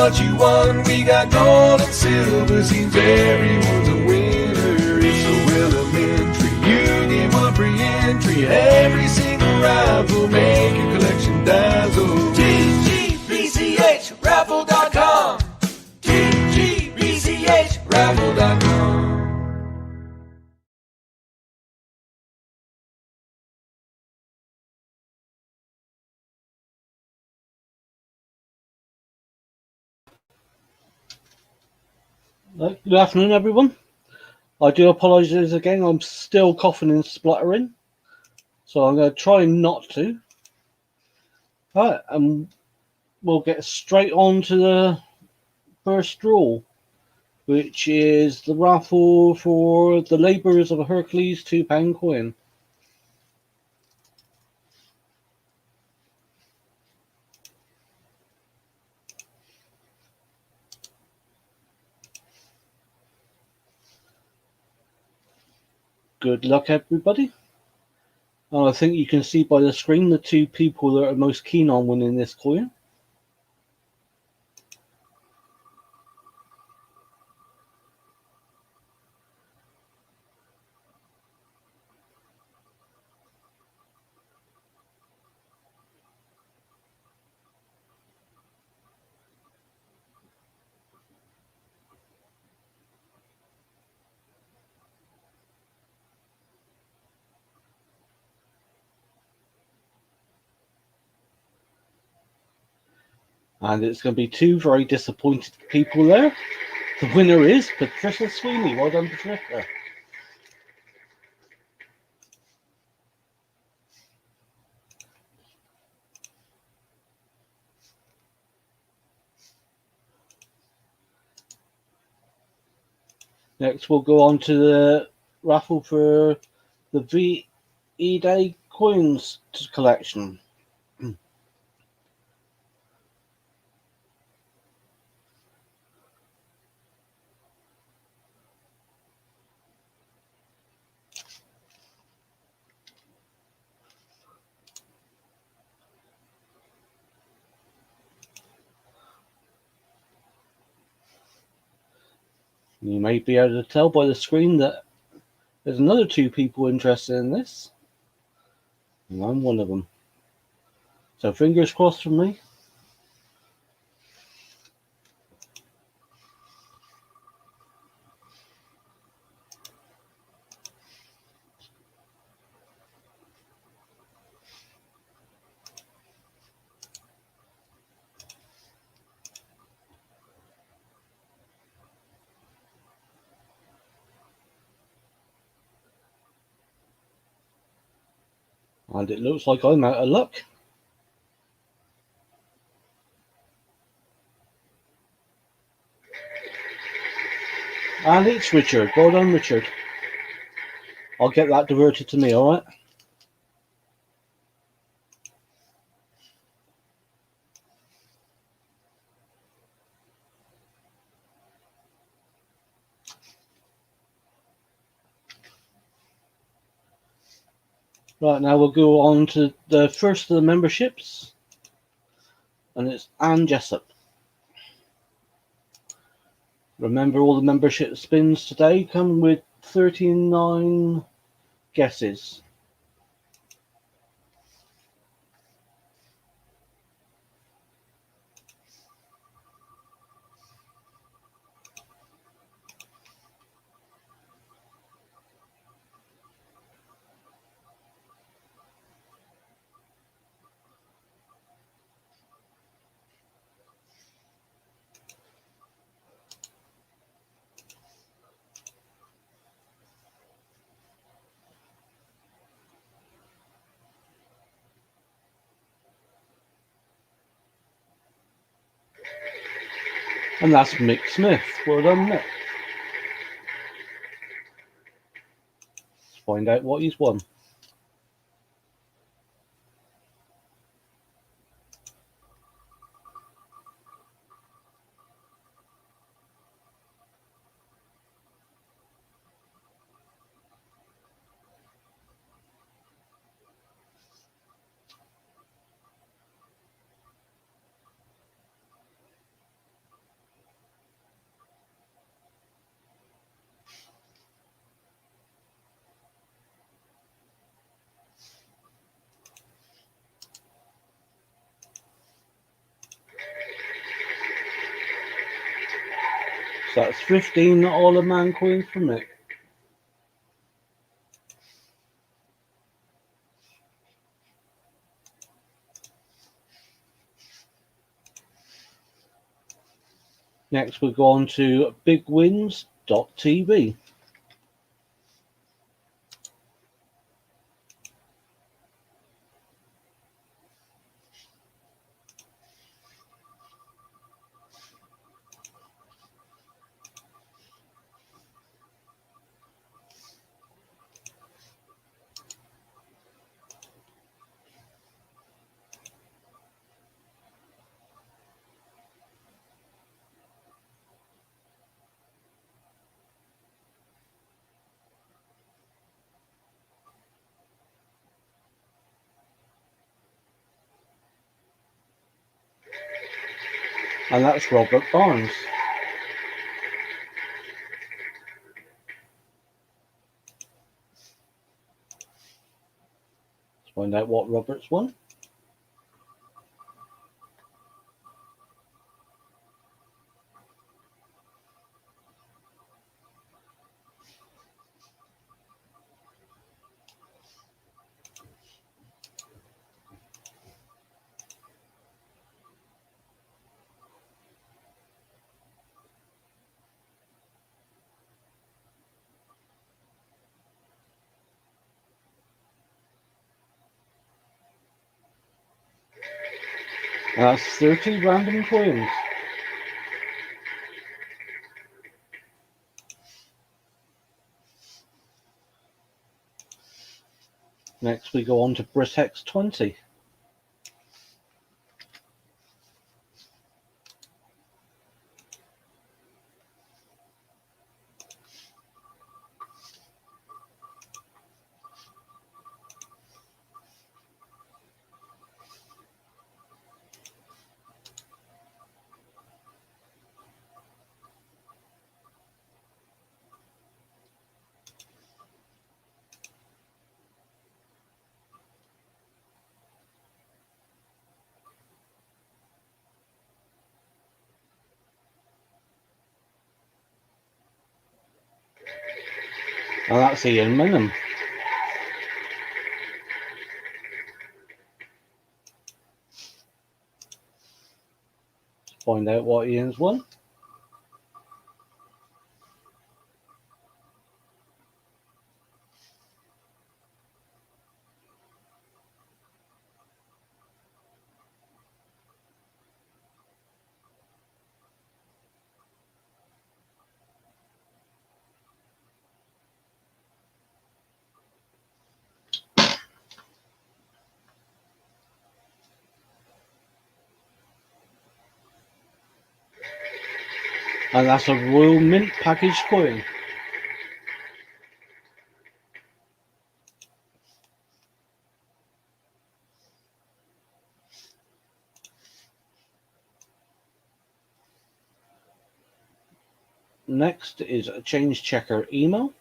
what you want. We got gold and silver, seems everyone's a winner. It's so elementary, you get one free entry. Every single raffle, make your collection dazzle. TGBCHraffle.com, TGBCHraffle.com. Good afternoon, everyone. I do apologise again. I'm still coughing and spluttering, so I'm going to try not to. Right, and we'll get straight on to the first draw, which is the raffle for the Labours of Hercules £2 coin. Good luck, everybody. And I think you can see by the screen the two people that are most keen on winning this coin. And it's going to be two very disappointed people there. The winner is Patricia Sweeney. Well done, Patricia. Next, we'll go on to the raffle for the V-E-Day coins collection. You may be able to tell by the screen that there's another two people interested in this, and I'm one of them. So fingers crossed for me. And it looks like I'm out of luck. And it's Richard. Well done, Richard. I'll get that diverted to me, alright? Right, now we'll go on to the first of the memberships. And it's Anne Jessup. Remember, all the membership spins today come with 39 guesses. And that's Mick Smith. Well done, Mick. Let's find out what he's won. So that's 15 All of Man coins from Nick. Next, we go on to bigwins.tv. And that's Robert Barnes. Let's find out what Robert's won. And that's 30 random coins. Next, we go on to Britex20. And that's Ian Minham. Let's find out what Ian's won. And that's a Royal Mint package coin. Next is a change checker email.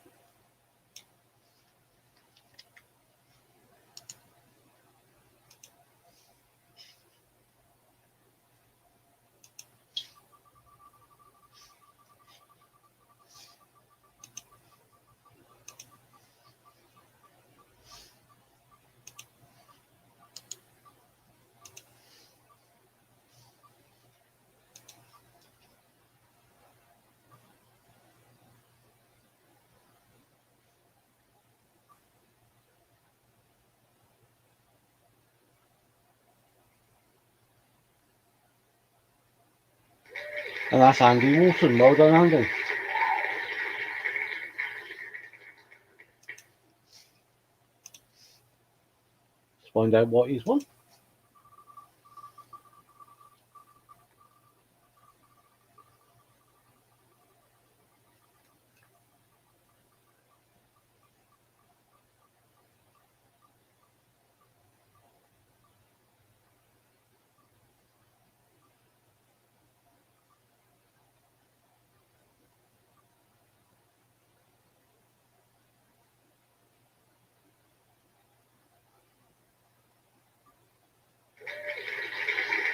And that's Andy Walton. Well done, Andy. Let's find out what he's won.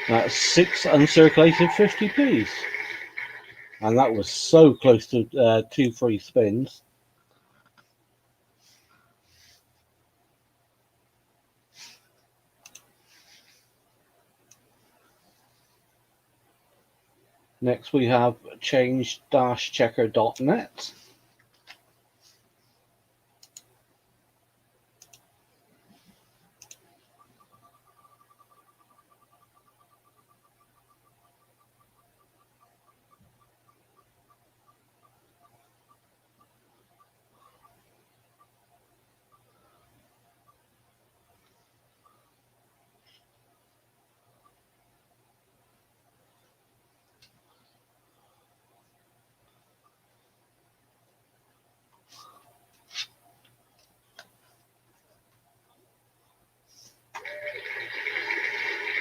That's 6 uncirculated 50p's. And that was so close to 2 free spins. Next we have change-checker.net.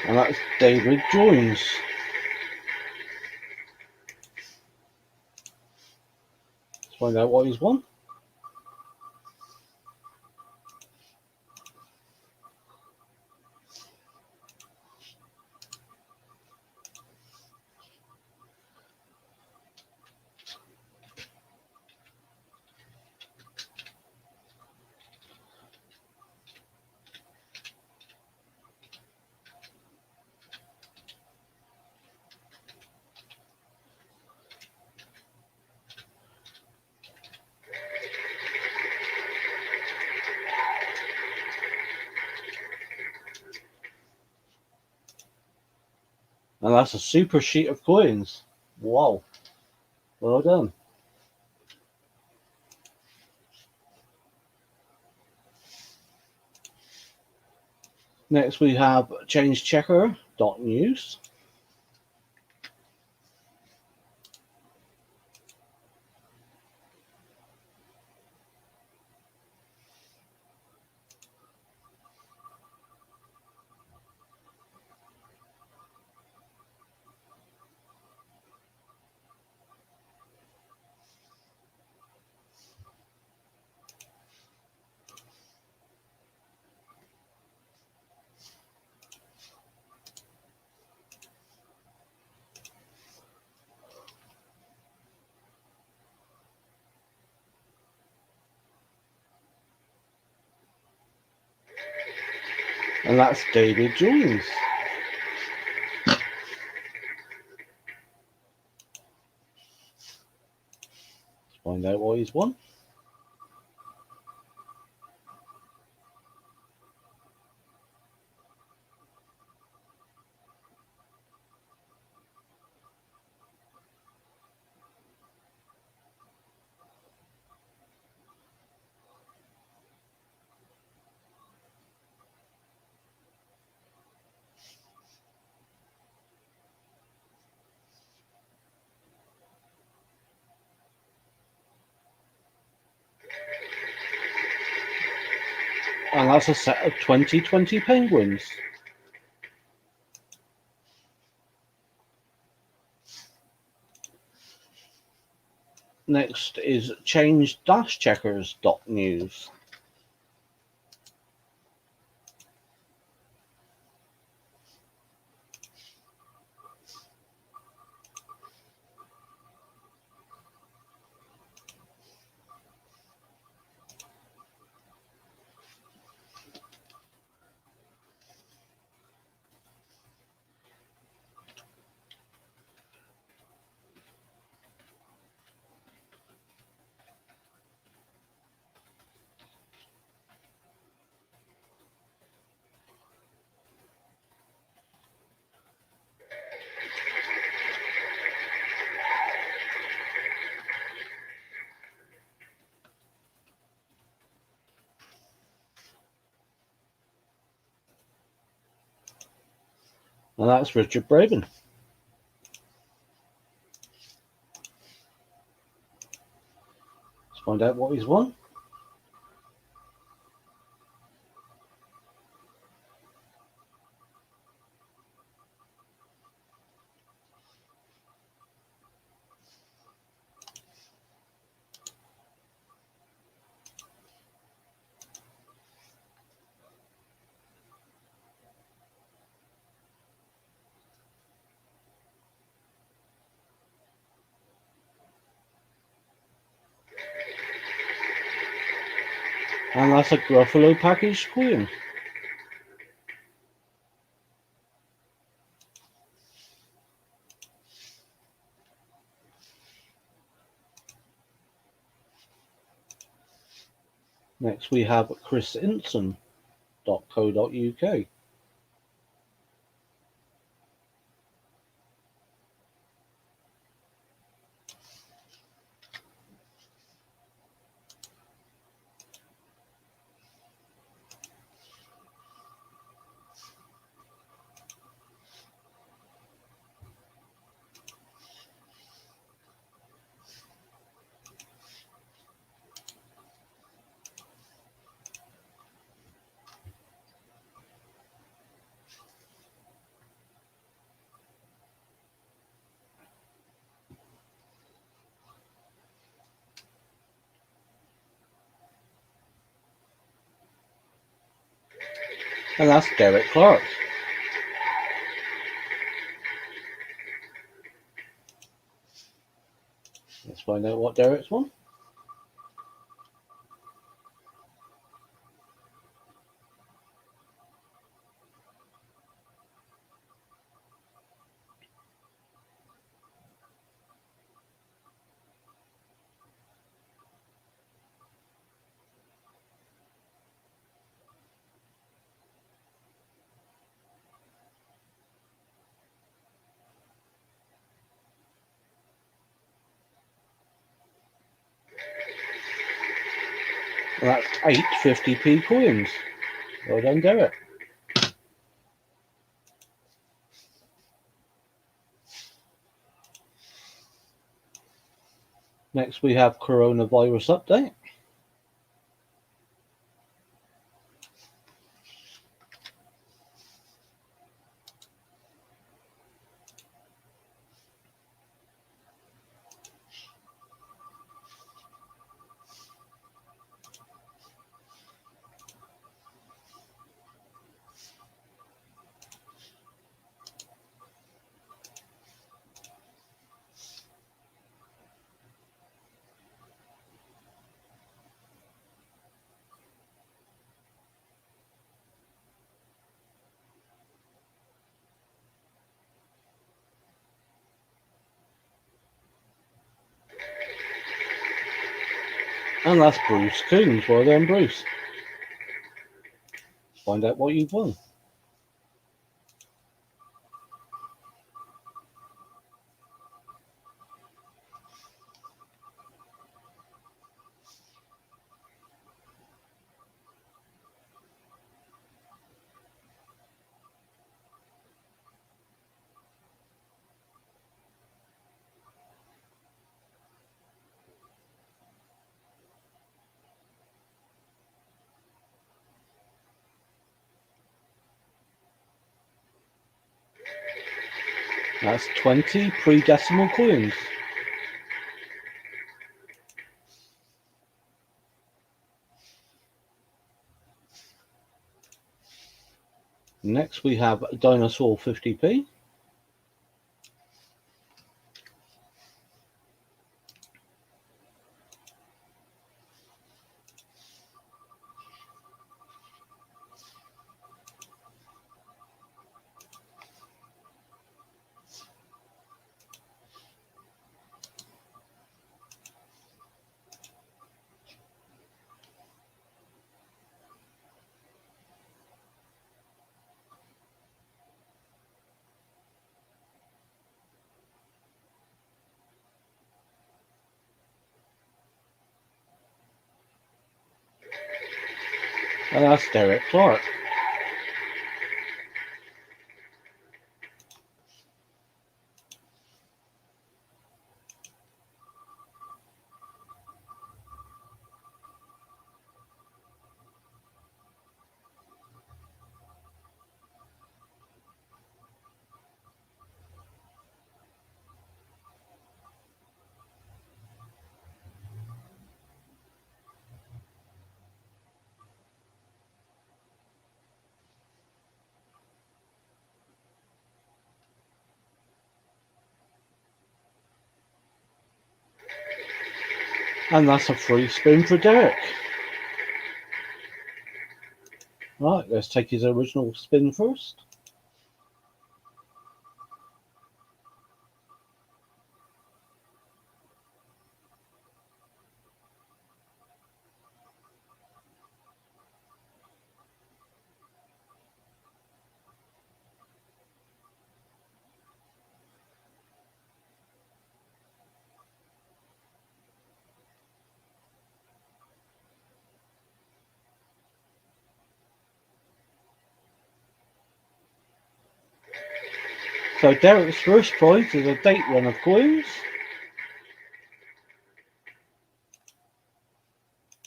And that's David Jones. Let's find out what he's won. And that's a super sheet of coins. Wow. Well done. Next we have changechecker.news. And that's David Jones. Let's find out what he's won. And that's a set of 2020 penguins. Next is change-checkers.news. And that's Richard Braben. Let's find out what he's won. And that's a Gruffalo package coin. Next we have chrisinson.co.uk. And that's Derek Clark. Let's find out what Derek's won. And that's 8 50p coins. Well done, Derek. Next we have coronavirus update. And that's Bruce Coons. Well done, Bruce. Let's find out what you've won. That's 20 pre-decimal coins. Next we have Dinosaur 50p. And that's Derek Clark. And that's a free spin for Derek. Right, let's take his original spin first. So Derek's first prize is a date run of coins.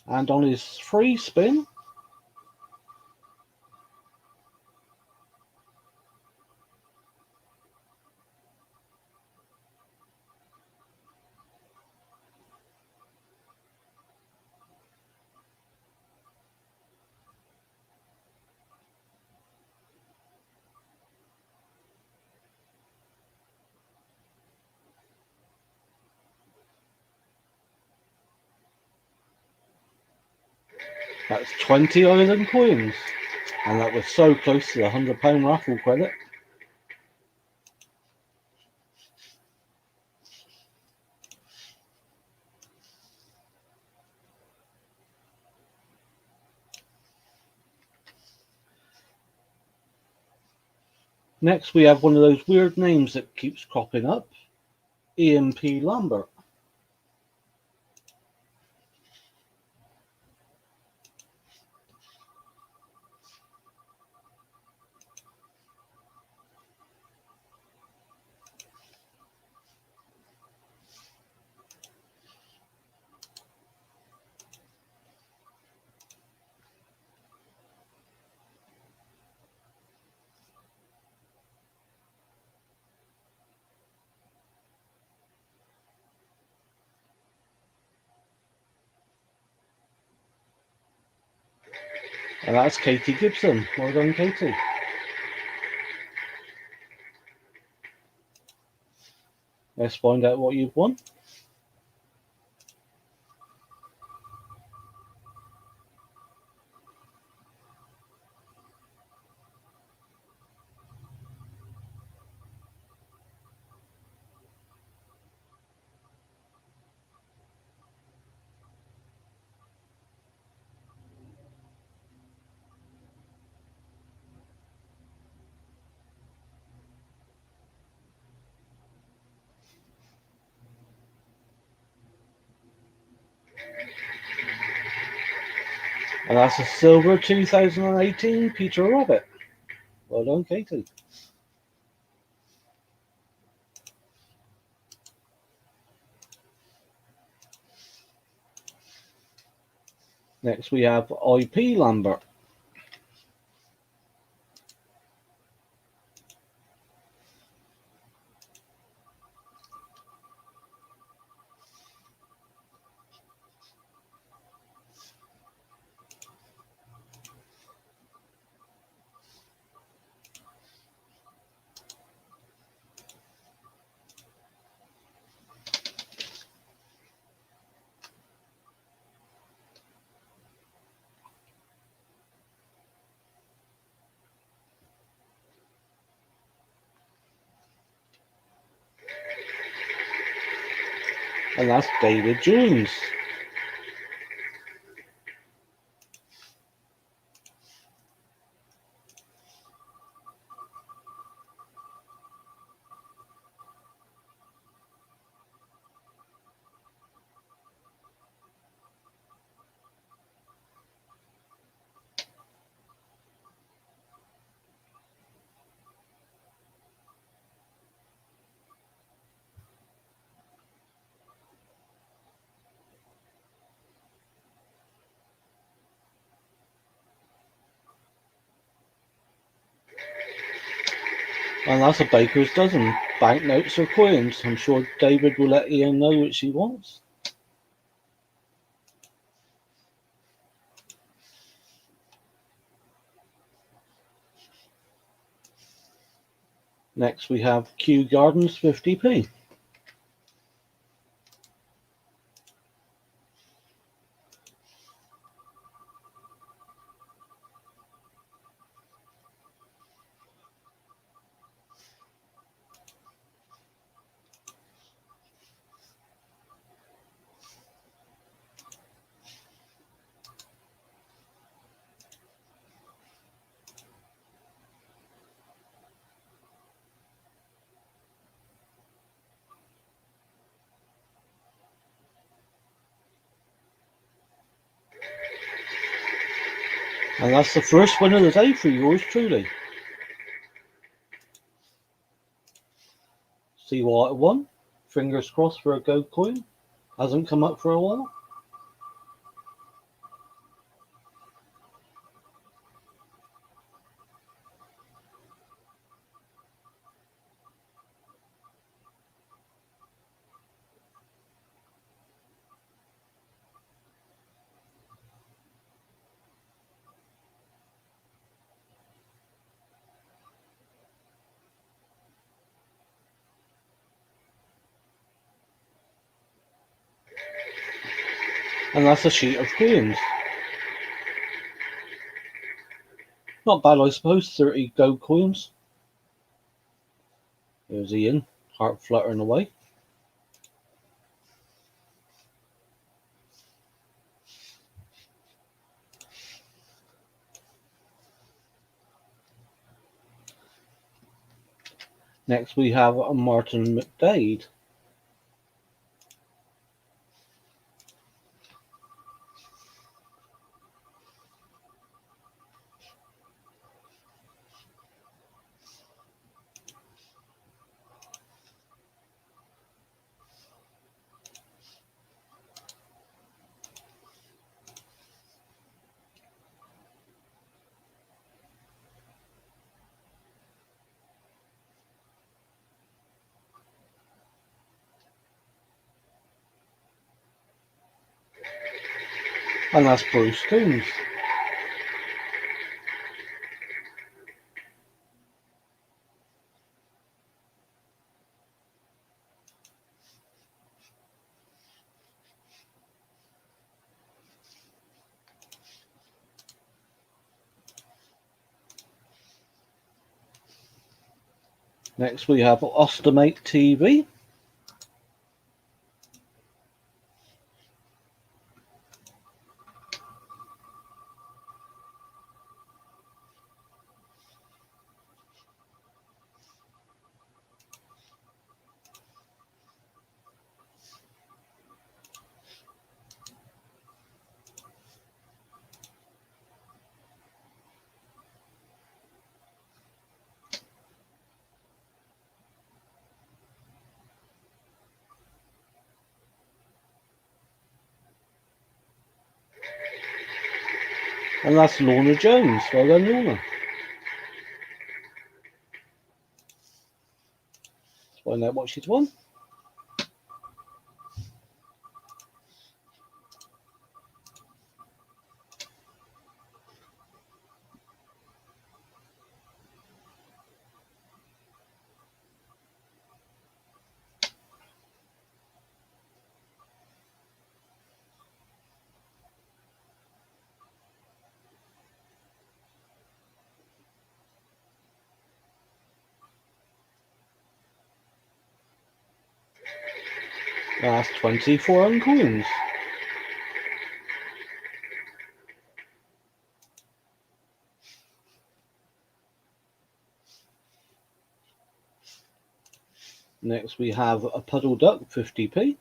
And on his free spin, that's 20 island coins. And that was so close to the £100 raffle credit. Next, we have one of those weird names that keeps cropping up, Ian P. Lambert. And that's Katie Gibson. Well done, Katie. Let's find out what you've won. And that's a silver 2018 Peter Rabbit. Well done, Katie. Next, we have IP Lambert. And that's David Jones. And that's a baker's dozen. Banknotes or coins. I'm sure David will let Ian know which he wants. Next, we have Kew Gardens 50p. And that's the first win of the day for yours truly. See what I won. Fingers crossed for a gold coin. Hasn't come up for a while. And that's a sheet of coins. Not bad, I suppose. 30 gold coins. There's Ian, heart fluttering away. Next we have Martin McDade. And that's Bruce Coombs. Next we have Ostomate TV. And that's Lorna Jones. Well done, Lorna. Let's find out what she's won. That's 24 coins. Next we have a Puddle Duck, 50p.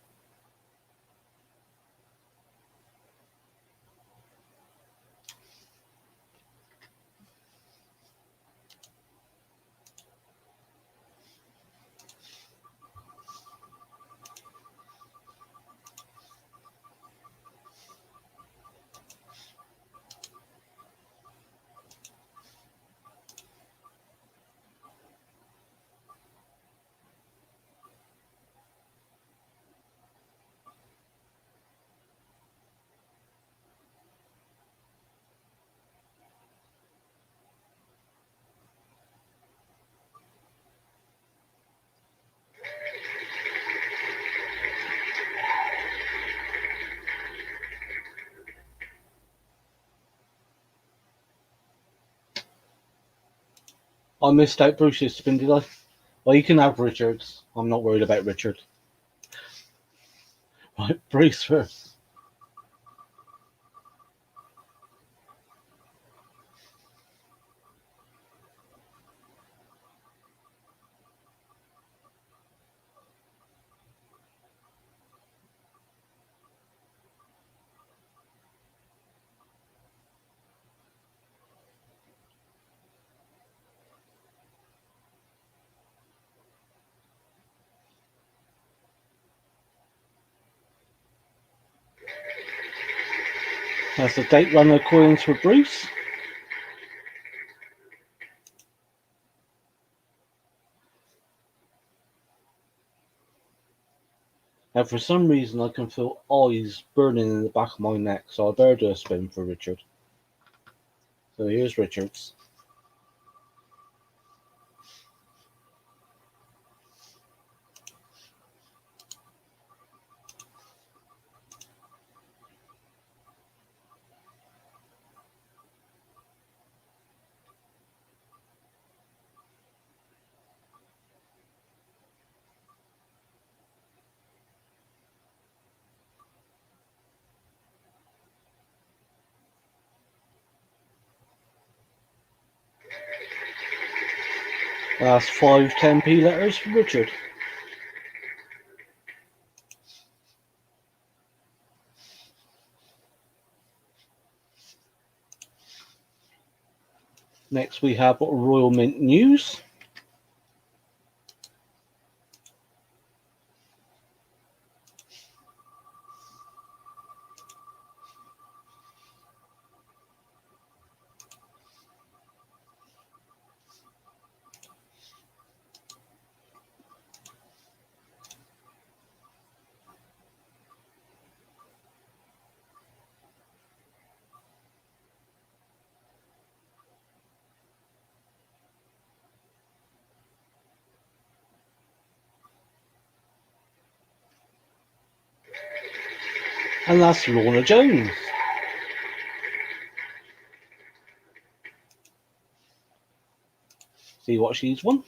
I missed out Bruce's spin, did I? Well, you can have Richard's. I'm not worried about Richard. Right, Bruce first. That's the Date Runner coins for Bruce. And for some reason I can feel eyes burning in the back of my neck, so I better do a spin for Richard. So here's Richard's. That's 5 10p letters for Richard. Next we have Royal Mint News. And that's Lorna Jones. See what she's won.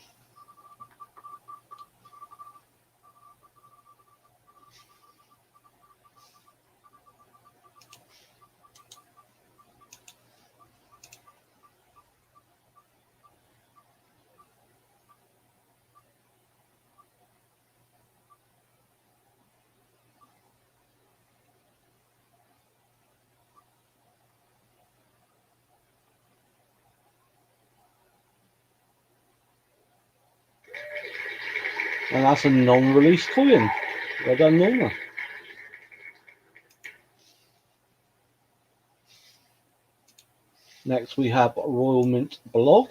And that's a non-release coin. Well done, Lorna. Next we have Royal Mint Blog.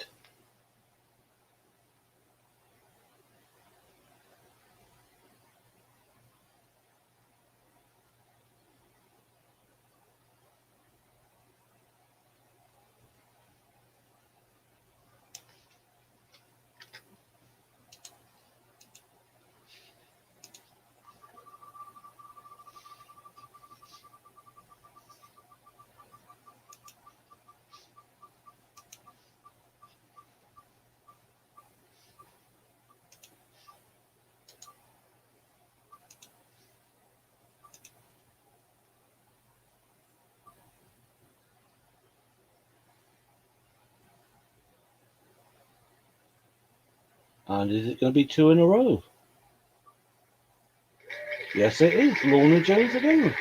And is it going to be 2 in a row? Yes, it is. Lorna Jones again. Let's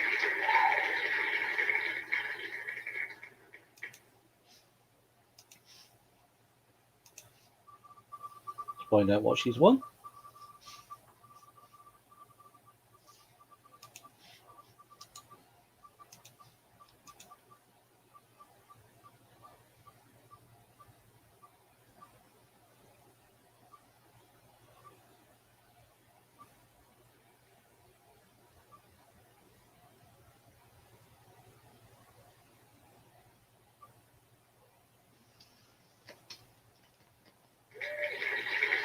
find out what she's won.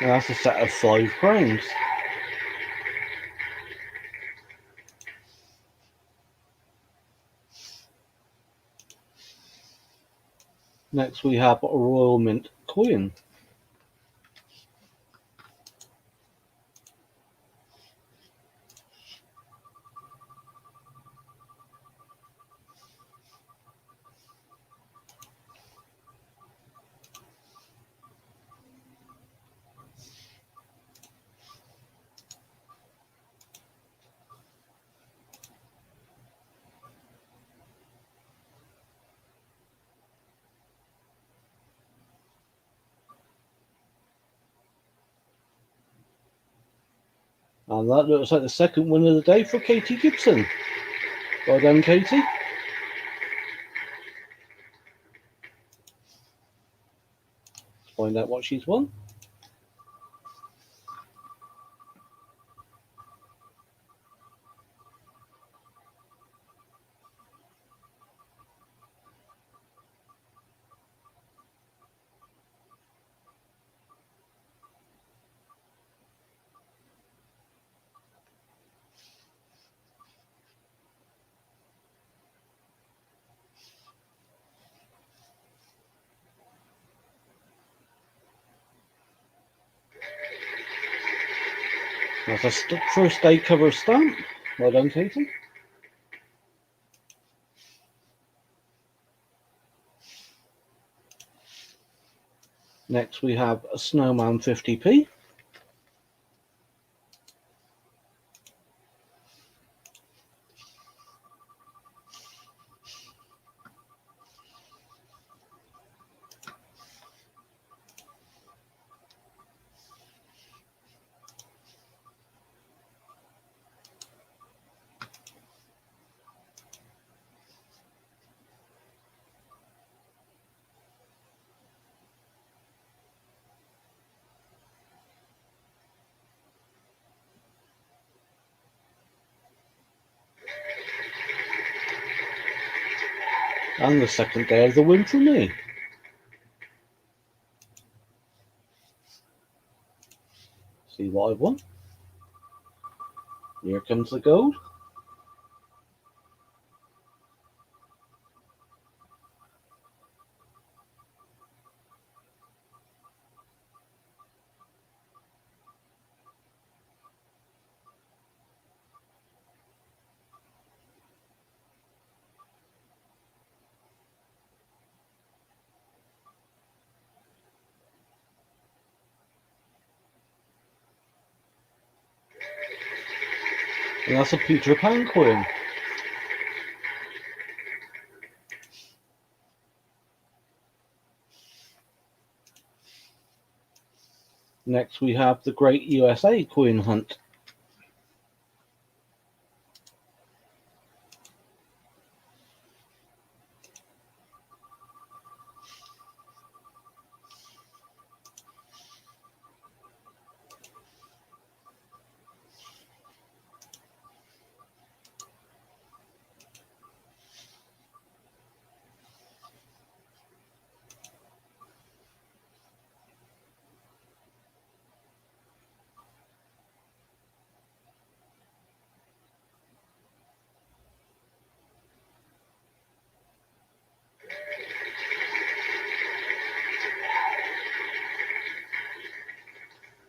And that's a set of 5 crowns. Next we have a Royal Mint coin. And that looks like the second win of the day for Katie Gibson. Well done, Katie. Find out what she's won. That's a first day cover stamp. Well done, Katie. Next we have a Snowman 50p. And the second day of the win for me. See what I've won. Here comes the gold. And that's a Peter Pan coin. Next we have the Great USA coin hunt.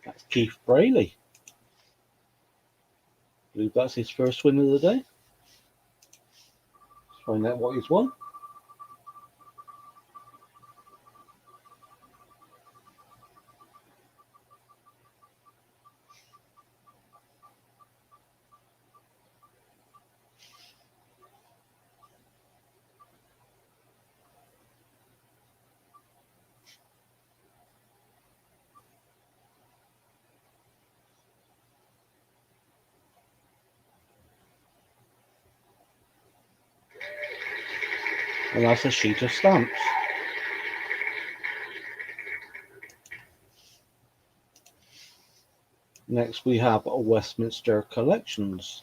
That's Keith Brayley. I believe that's his first win of the day. Let's find out what he's won. And that's a sheet of stamps. Next we have a Westminster Collections.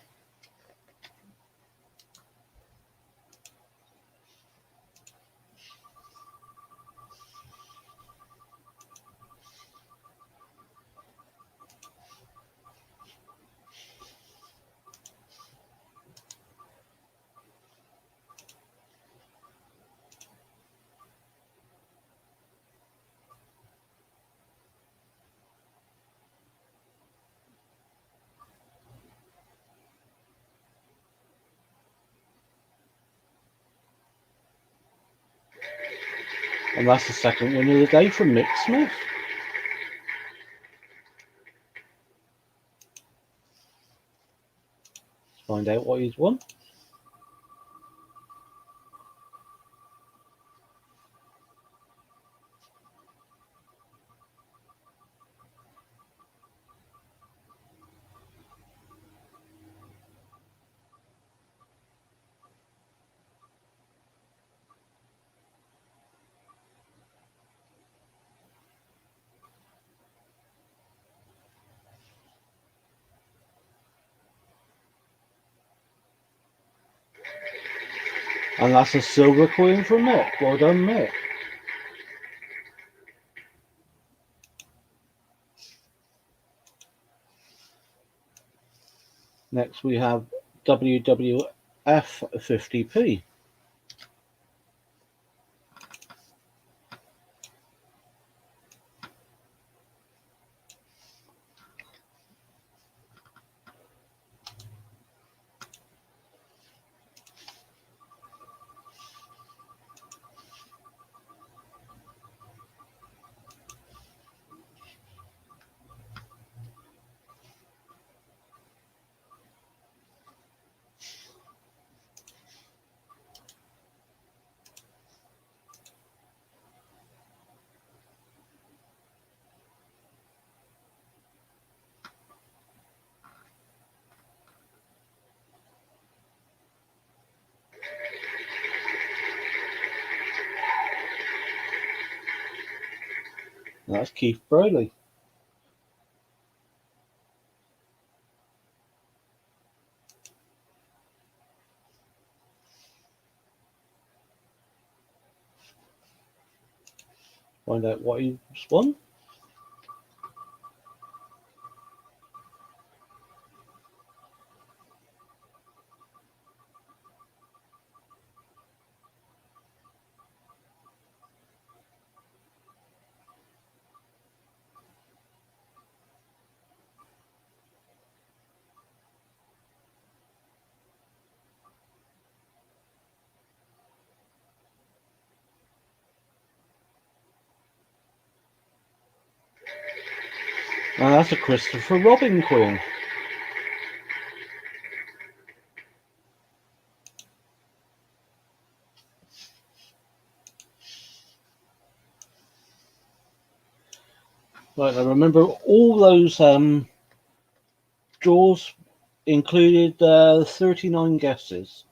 And that's the second win of the day from Mick Smith. Let's find out what he's won. And that's a silver coin from Mick. Well done, Mick. Next we have WWF 50p. That's Keith Braley. Find out what he's won. And that's a Christopher Robin coin. Right, I remember all those draws included 39 guesses.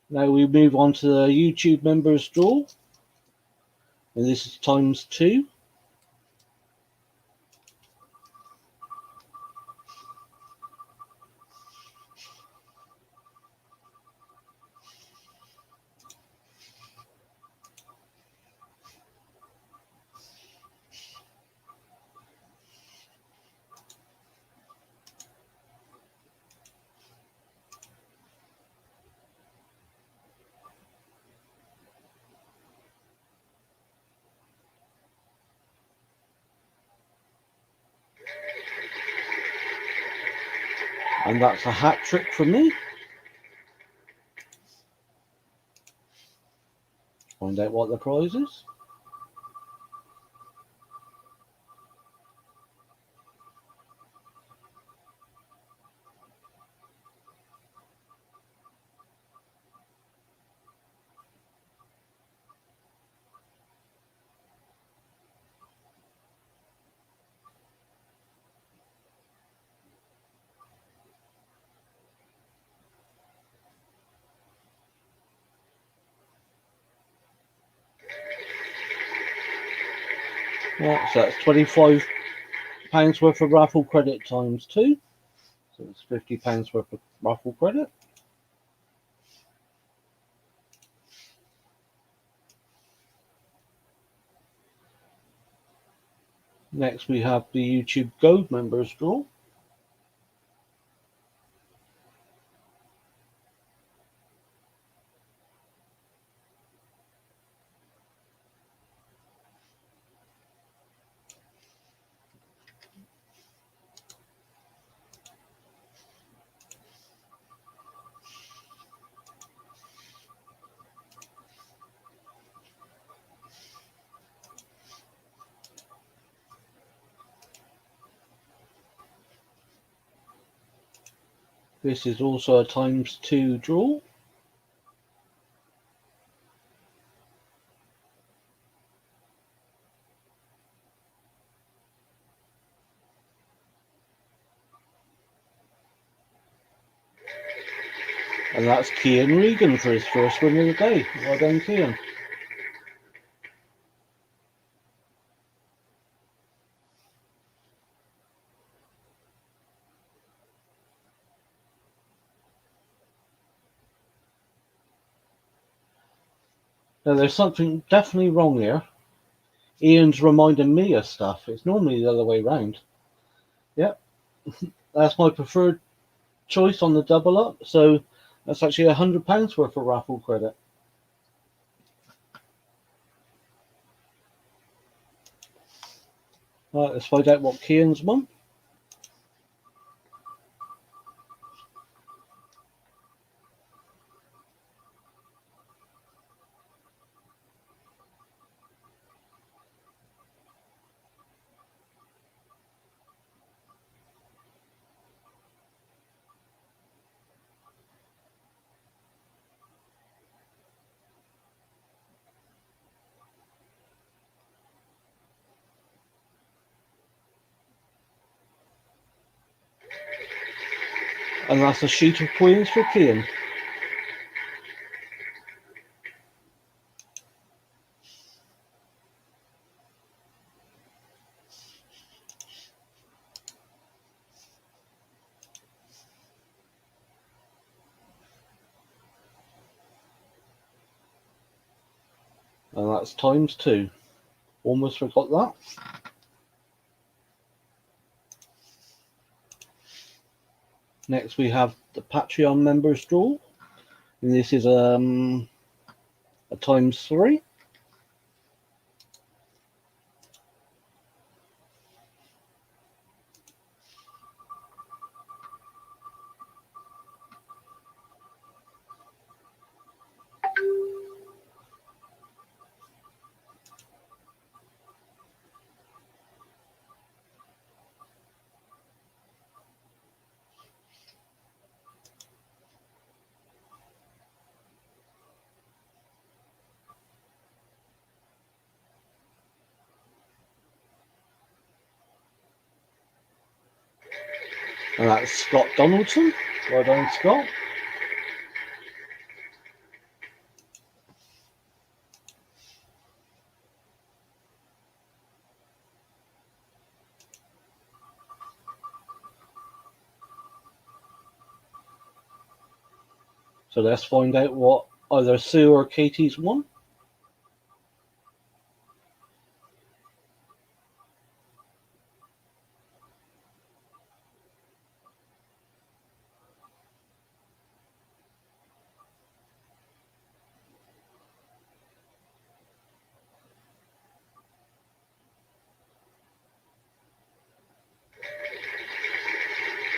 Now we move on to the YouTube members draw, and this is times 2. And that's a hat trick for me. Find out what the prize is. Yeah, so that's £25 worth of raffle credit times 2. So it's £50 worth of raffle credit. Next we have the YouTube Gold members draw. This is also a times 2 draw. And that's Cian Regan for his first win of the day. Well done, Cian. Now, there's something definitely wrong here. Ian's reminding me of stuff. It's normally the other way round. Yep, that's my preferred choice on the double up. So that's actually £100 worth of raffle credit. Right, let's find out what Kian's won. And that's a sheet of coins for Kian. And that's times 2. Almost forgot that. Next we have the Patreon members draw. And this is a times 3. And that's Scott Donaldson. Well done, Scott. So let's find out what either Sue or Katie's won.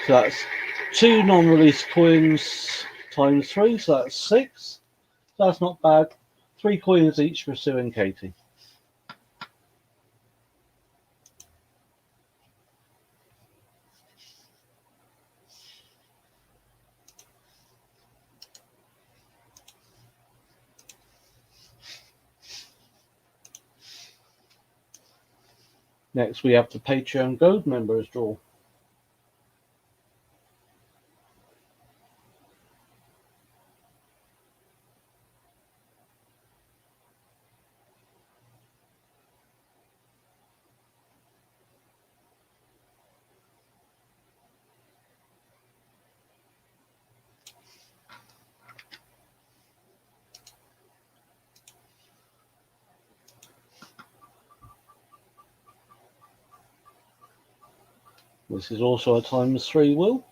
So that's 2 non-released coins times 3, so that's 6. So that's not bad. 3 coins each for Sue and Katie. Next we have the Patreon Gold members draw. This is also a times 3 wheel.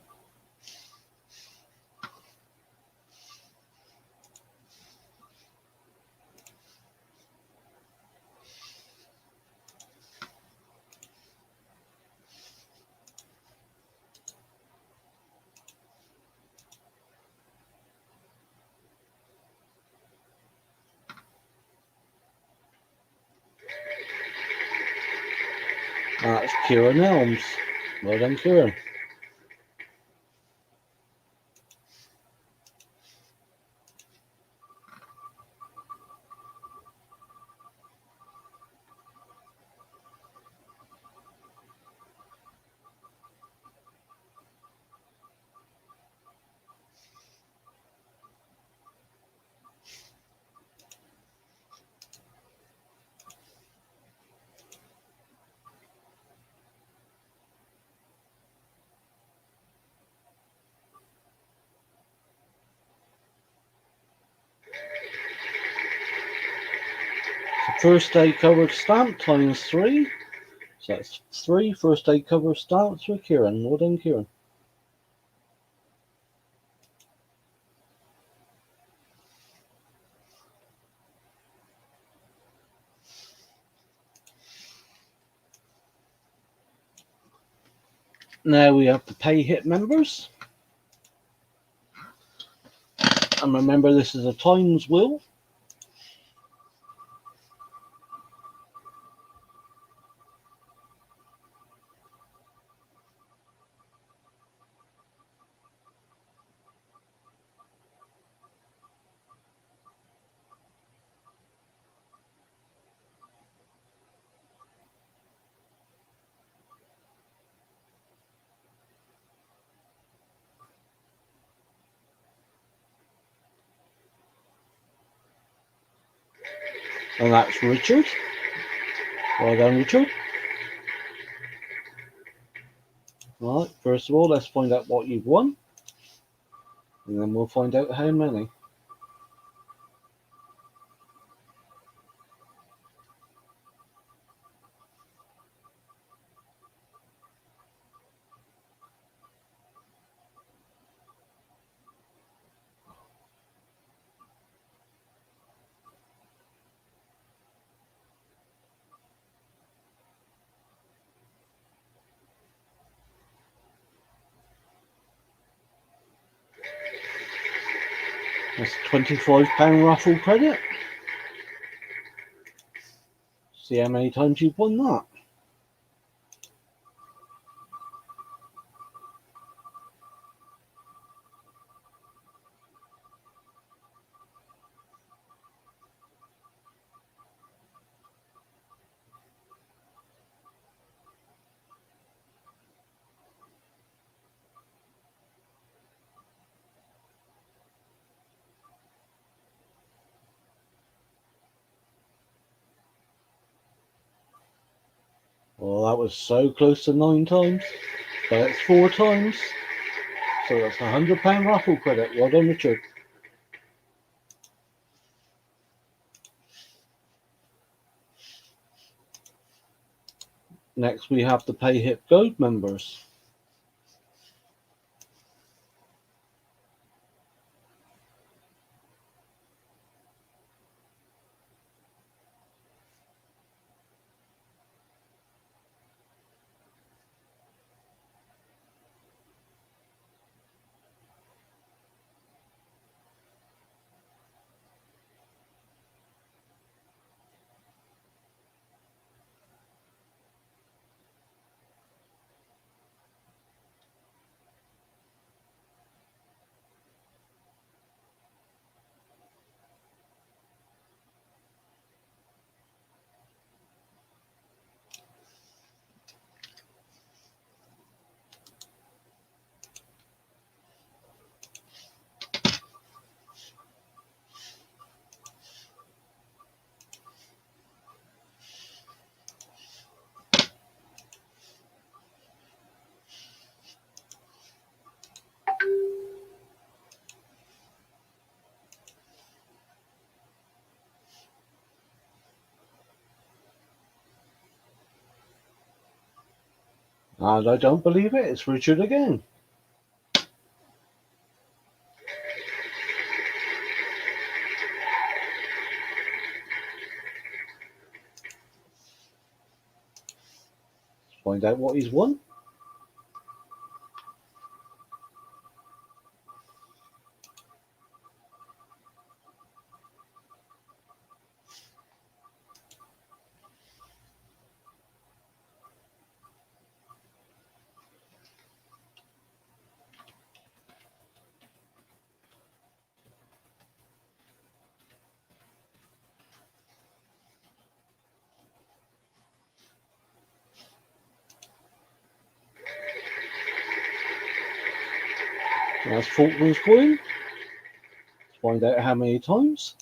That's Kieran Elms. Well done, Kieran. First aid cover stamp times 3. So that's 3 first aid cover stamps for Kieran. Well done, Kieran. Now we have to pay hit members. And remember, this is a times wheel. And that's Richard. Well done, Richard. Right, first of all, let's find out what you've won. And then we'll find out how many. That's £25 raffle credit. See how many times you've won that. Well, that was so close to 9 times. But it's 4 times. So that's £100 raffle credit. Well done, Richard. Next, we have the Pay Hip Gold members. And I don't believe it, it's Richard again. Let's find out what he's won. That's Falkland's coin. Let's find out how many times.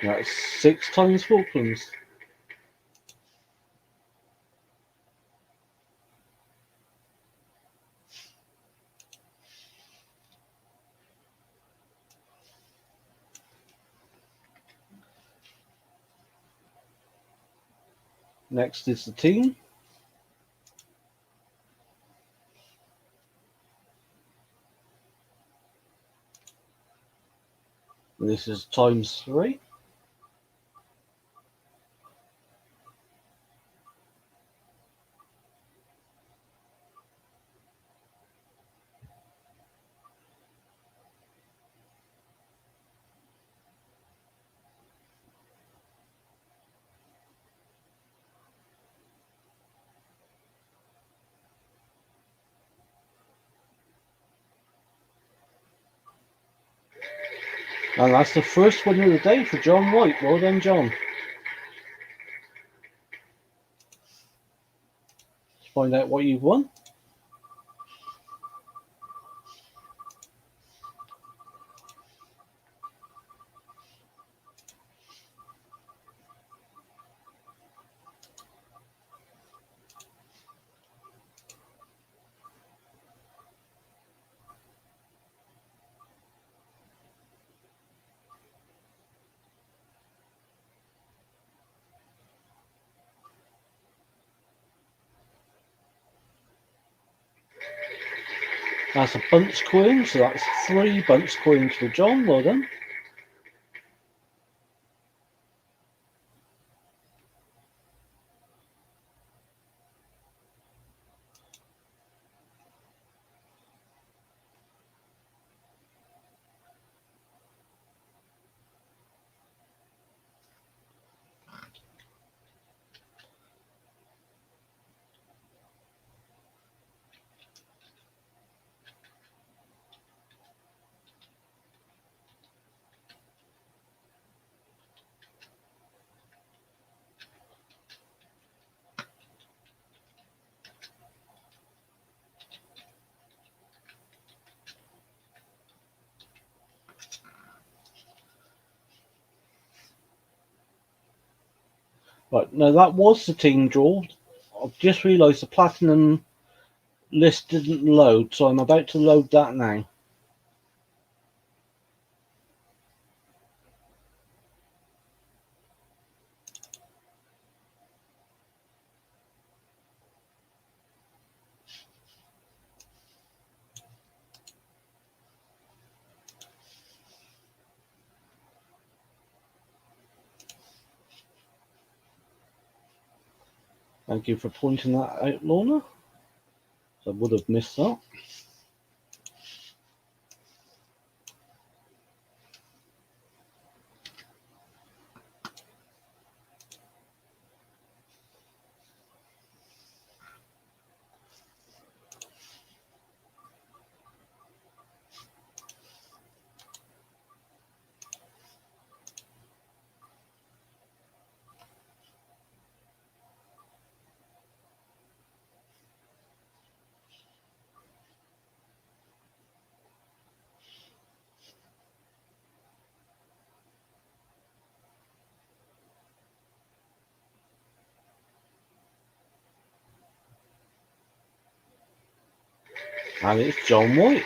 That's 6 times Falklands. Next is the team. This is times 3. And that's the first win of the day for John White. Well done, John. Let's find out what you've won. That's a bunch coin, so that's 3 bunch coins for John. Well done. Right, now that was the team draw. I've just realised the platinum list didn't load, so I'm about to load that now. Thank you for pointing that out, Lorna. So I would have missed that. And it's John White.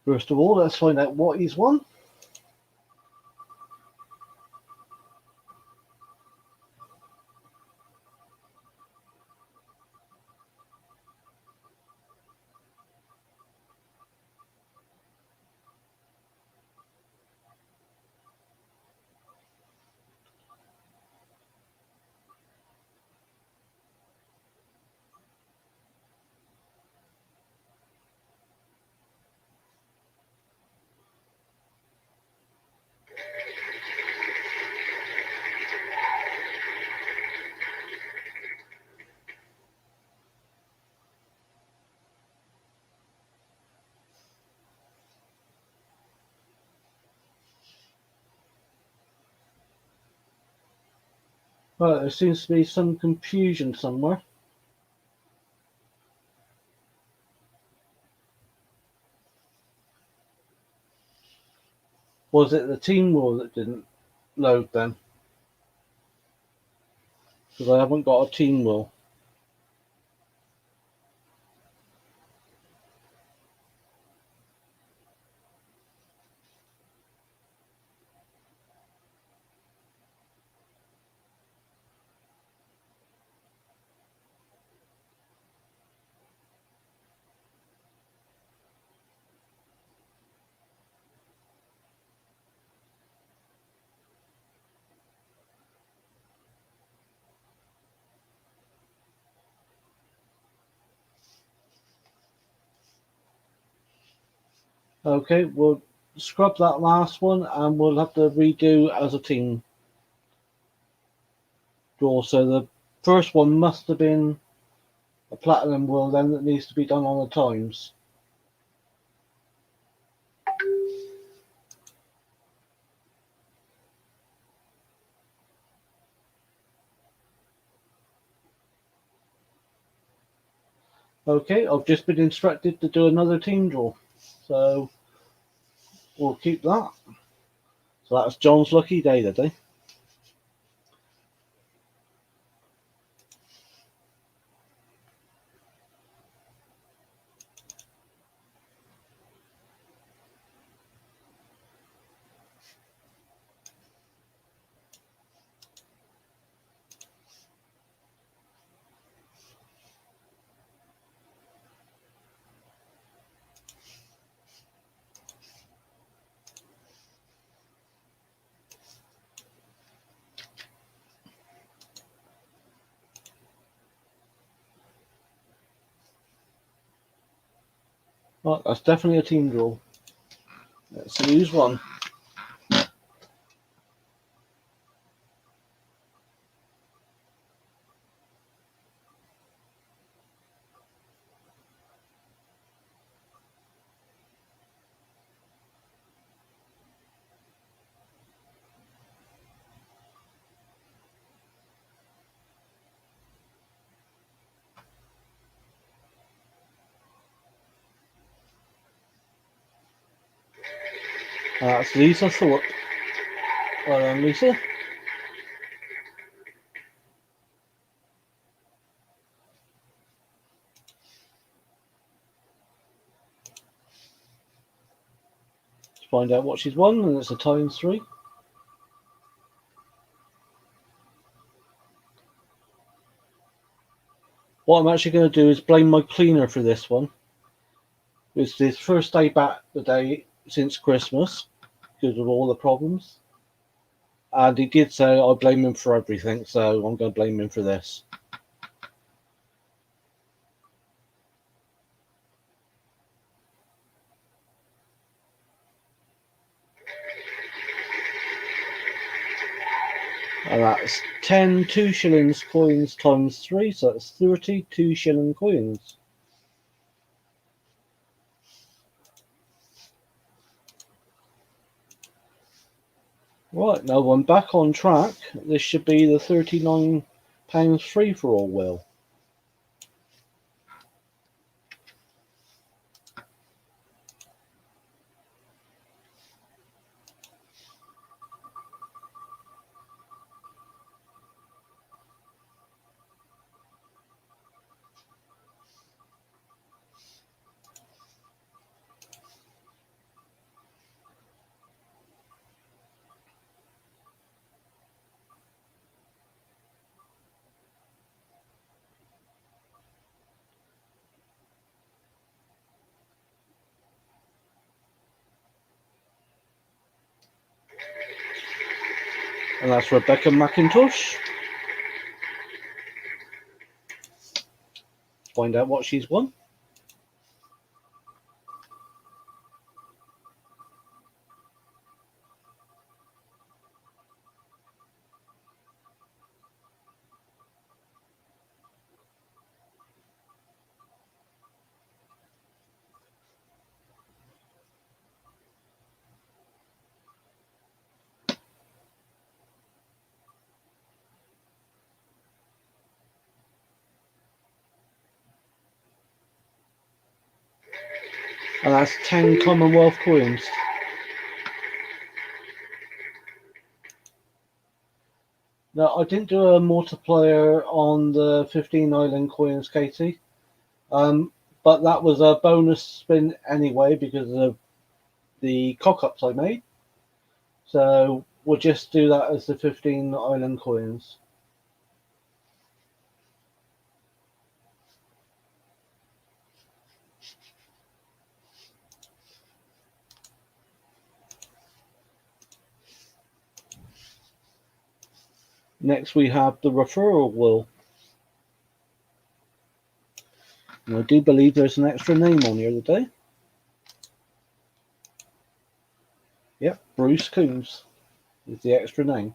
First of all, let's find out what he's won. Well, there seems to be some confusion somewhere. Was it the team rule that didn't load then? Because I haven't got a team rule. Okay, we'll scrub that last one and we'll have to redo as a team draw. So the first one must have been a platinum will then that needs to be done on the times. Okay, I've just been instructed to do another team draw. So we'll keep that. So that's John's lucky day today. Right, that's definitely a team draw. Let's use one. That's Lisa Thorpe. Well done, Lisa. Let's find out what she's won, and it's a ×3. What I'm actually going to do is blame my cleaner for this one. It's his first day back today since Christmas because of all the problems. And he did say I blame him for everything, so I'm going to blame him for this. And that's 10 2 shillings coins ×3, so that's 30 2 shilling coins. Right, now I'm back on track. This should be the £39 free-for-all wheel. And that's Rebecca McIntosh. Find out what she's won. And that's 10 Commonwealth coins. No, I didn't do a multiplier on the 15 island coins, Katie. But that was a bonus spin anyway because of the cock-ups I made. So we'll just do that as the 15 island coins. Next we have the referral wheel. And I do believe there's an extra name on here today. Yep, Bruce Coombs is the extra name.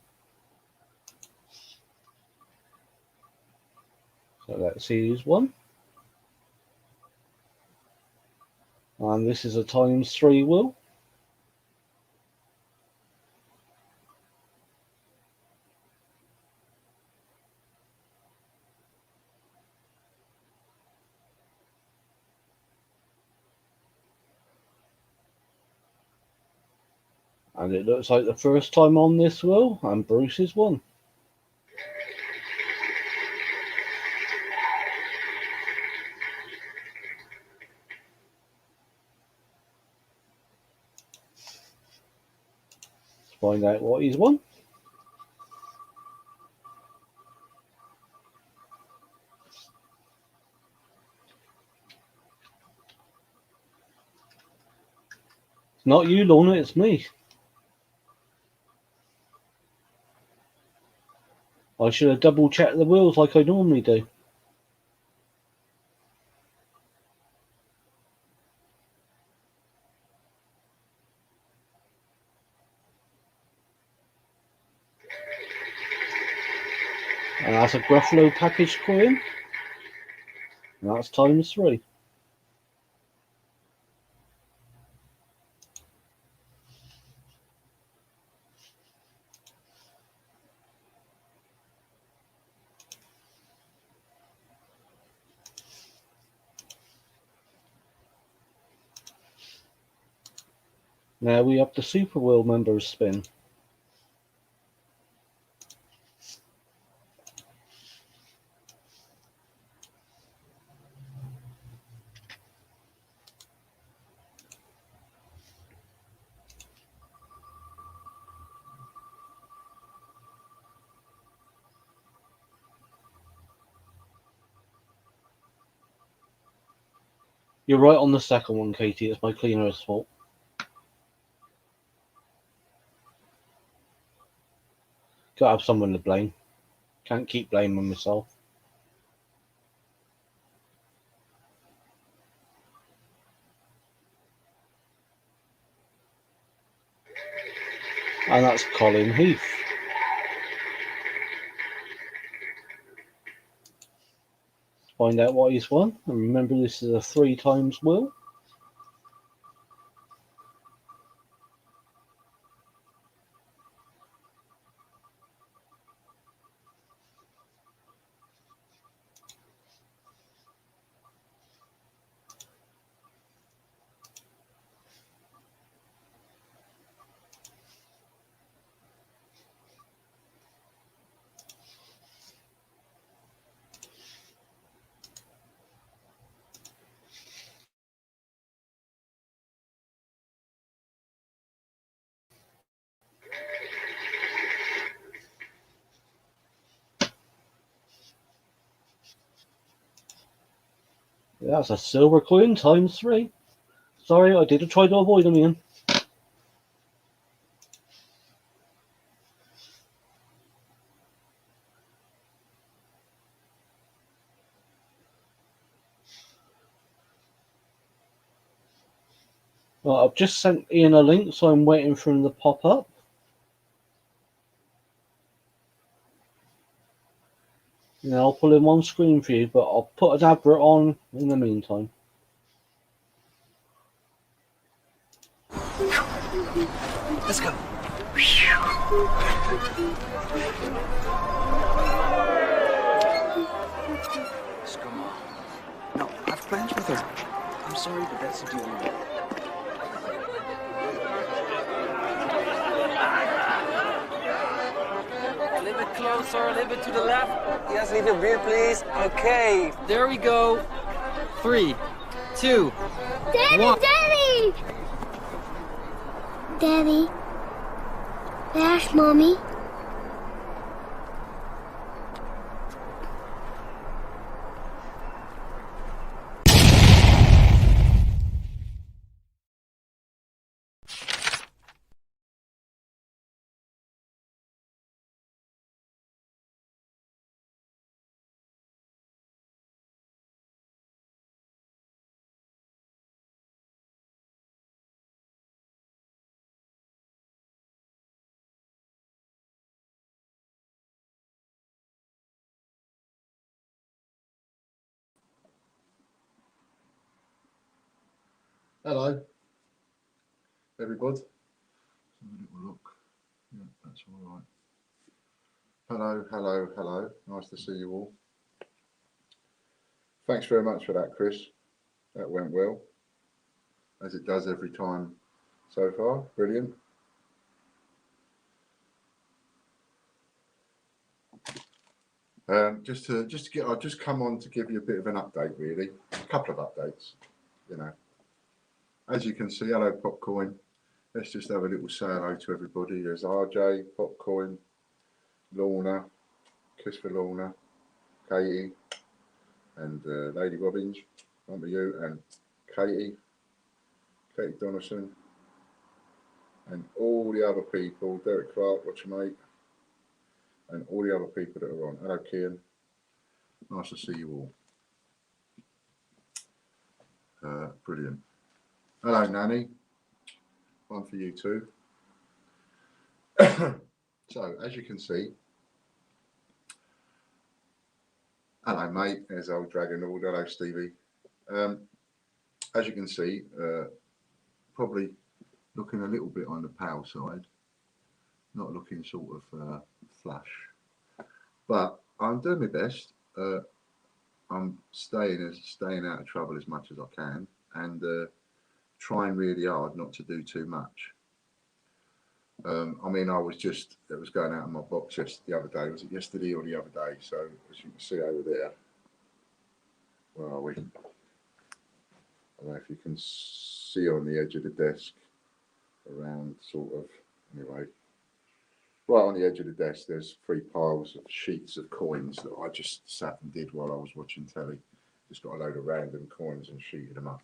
So let's see who's won. And this is a ×3 wheel. And it looks like the first time on this wheel, and Bruce has won. Let's find out what he's won. It's not you, Lorna, it's me. I should have double checked the wheels like I normally do. And that's a Gruffalo package coin. And that's ×3. Now we have the Super Wheel members spin. You're right on the second one, Katie. It's my cleaner's fault. Gotta have someone to blame. Can't keep blaming myself. And that's Colin Heath. Find out what he's won. And remember, this is a 3 times wheel. That's a silver coin ×3. Sorry, I did try to avoid them, Ian. Well, I've just sent Ian a link, so I'm waiting for him to pop up. Yeah, I'll pull him on screen for you, but I'll put an advert on in the meantime. Let's go. Scum. No, I've plans with her. I'm sorry, but that's the deal. Live it slow, sir. A little bit to the left. Yes, leave your beer, please. Okay. There we go. 3, 2, Daddy, 1. Daddy! Daddy. There's Mommy. Hello, everybody. Let's have a little look. Yeah, that's all right. Hello, hello, hello. Nice to see you all. Thanks very much for that, Chris. That went well, as it does every time so far. Brilliant. Just to get, I've just come on to give you a bit of an update, really. A couple of updates, you know. As you can see, hello, Popcoin. Let's just have a little say hello to everybody. There's RJ, Popcoin, Lorna, Kiss for Lorna, Katie, and Lady Robbins, remember you, and Katie Donaldson, and all the other people, Derek Clark, what's your mate, and all the other people that are on. Hello, Kian. Nice to see you all. Brilliant. Hello, Nanny. One for you too. So, as you can see, hello, mate. There's old Dragon Lord. Hello, Stevie. As you can see, probably looking a little bit on the pale side, not looking sort of flush, but I'm doing my best. I'm staying out of trouble as much as I can, and trying really hard not to do too much. I mean, it was going out of my box just the other day. Was it yesterday or the other day? So as you can see over there, where are we? I don't know if you can see on the edge of the desk, around sort of, anyway. Right on the edge of the desk, there's 3 piles of sheets of coins that I just sat and did while I was watching telly. Just got a load of random coins and sheeted them up.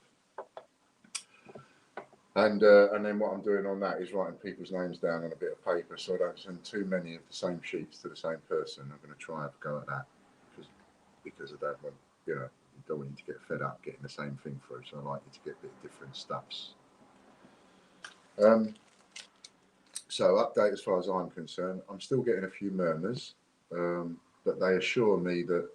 And then what I'm doing on that is writing people's names down on a bit of paper so I don't send too many of the same sheets to the same person. I'm going to try and have a go at that because I don't want, you don't want you to get fed up getting the same thing through. So I like you to get a bit of different stuffs. So update as far as I'm concerned, I'm still getting a few murmurs, but they assure me that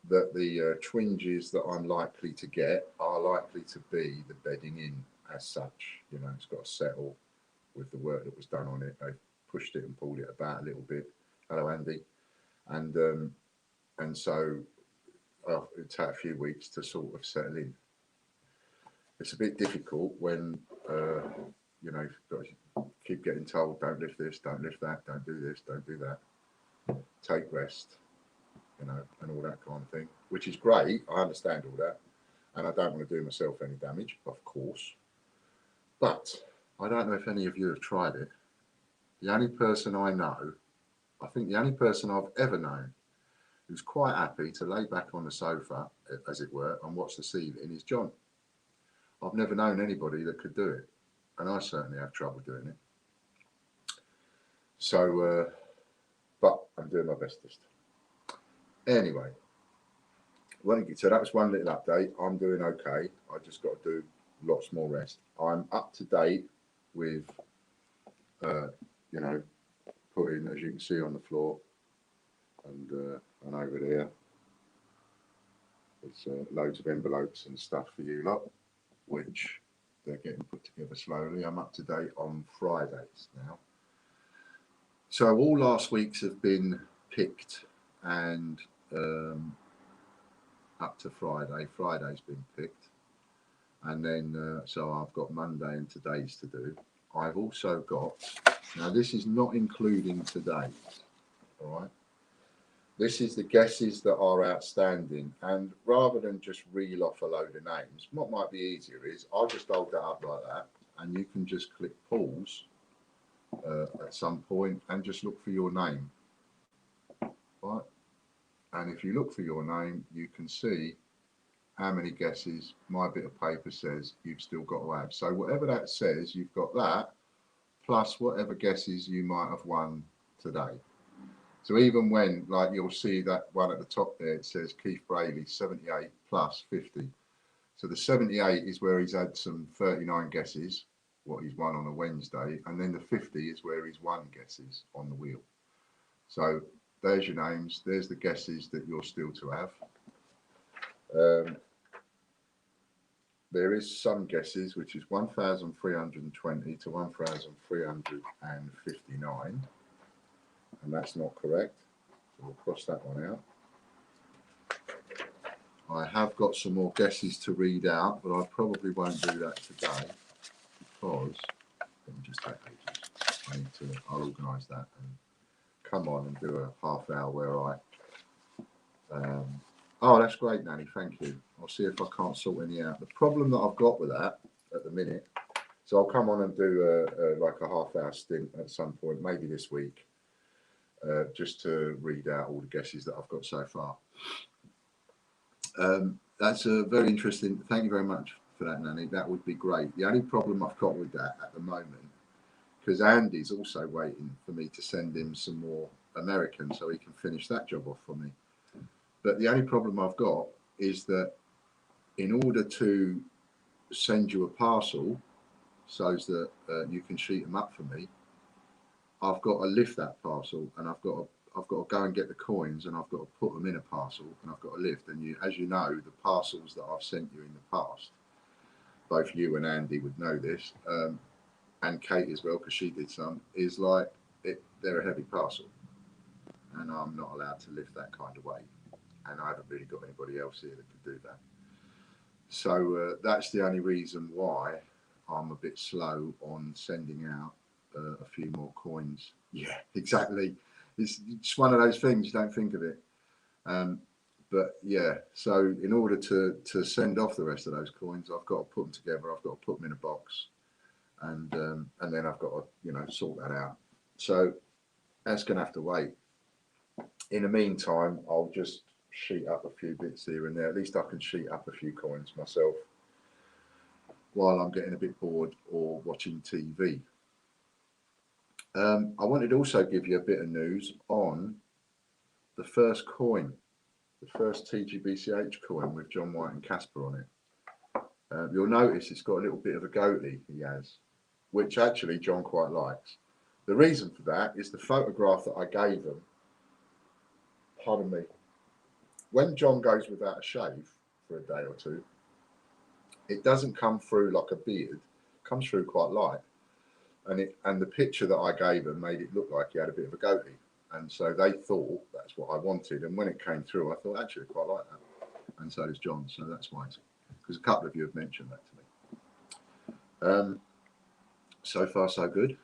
the twinges that I'm likely to get are likely to be the bedding in as such. You know, it's got to settle with the work that was done on it. They pushed it and pulled it about a little bit. Hello, Andy. And so it'll take a few weeks to sort of settle in. It's a bit difficult when you know, you've got to keep getting told, don't lift this, don't lift that, don't do this, don't do that, take rest, you know, and all that kind of thing, which is great. I understand all that, and I don't want to do myself any damage, of course. But I don't know if any of you have tried it. The only person I know, I think the only person I've ever known who's quite happy to lay back on the sofa, as it were, and watch the ceiling is John. I've never known anybody that could do it, and I certainly have trouble doing it. So, but I'm doing my bestest. Anyway, so that was one little update. I'm doing okay. I just got to do lots more rest. I'm up to date with, you know, putting, as you can see on the floor, and over there, it's loads of envelopes and stuff for you lot, which they're getting put together slowly. I'm up to date on Fridays now. So all last week's have been picked, and up to Friday. Friday's been picked, and then so I've got Monday and today's to do. I've also got, now this is not including today's, all right? This is the guesses that are outstanding, and rather than just reel off a load of names, what might be easier is I'll just hold that up like that, and you can just click pause at some point and just look for your name, right? And if you look for your name, you can see how many guesses my bit of paper says you've still got to have. So whatever that says, you've got that, plus whatever guesses you might have won today. So even when, like, you'll see that one at the top there, it says Keith Brayley, 78 plus 50. So the 78 is where he's had some 39 guesses, what he's won on a Wednesday. And then the 50 is where he's won guesses on the wheel. So there's your names. There's the guesses that you're still to have. There is some guesses, which is 1,320 to 1,359. And that's not correct. So we'll cross that one out. I have got some more guesses to read out, but I probably won't do that today because let me just take ages. I'll organise that and come on and do a half hour where oh, that's great, Nanny, thank you. I'll see if I can't sort any out. The problem that I've got with that at the minute, so I'll come on and do like a half hour stint at some point, maybe this week. Just to read out all the guesses that I've got so far. That's a very interesting. Thank you very much for that, Nanny. That would be great. The only problem I've got with that at the moment, because Andy's also waiting for me to send him some more American so he can finish that job off for me. But the only problem I've got is that in order to send you a parcel so that you can sheet them up for me, I've got to lift that parcel, and I've got to go and get the coins, and I've got to put them in a parcel, and I've got to lift. And as you know, the parcels that I've sent you in the past, both you and Andy would know this, and Kate as well, because she did some, is like they're a heavy parcel, and I'm not allowed to lift that kind of weight, and I haven't really got anybody else here that could do that. So that's the only reason why I'm a bit slow on sending out a few more coins. Yeah, exactly. It's one of those things, you don't think of it. But yeah, so in order to send off the rest of those coins, I've got to put them together. I've got to put them in a box, and then I've got to sort that out. So that's going to have to wait. In the meantime, I'll just sheet up a few bits here and there. At least I can sheet up a few coins myself while I'm getting a bit bored or watching TV. I wanted to also give you a bit of news on the first coin, the first TGBCH coin with John White and Casper on it. You'll notice it's got a little bit of a goatee, he has, which actually John quite likes. The reason for that is the photograph that I gave him. Pardon me. When John goes without a shave for a day or two, it doesn't come through like a beard, it comes through quite light. And the picture that I gave them made it look like he had a bit of a goatee. And so they thought that's what I wanted. And when it came through, I thought, actually, I quite like that. And so does John. So that's why, because a couple of you have mentioned that to me. So far, so good.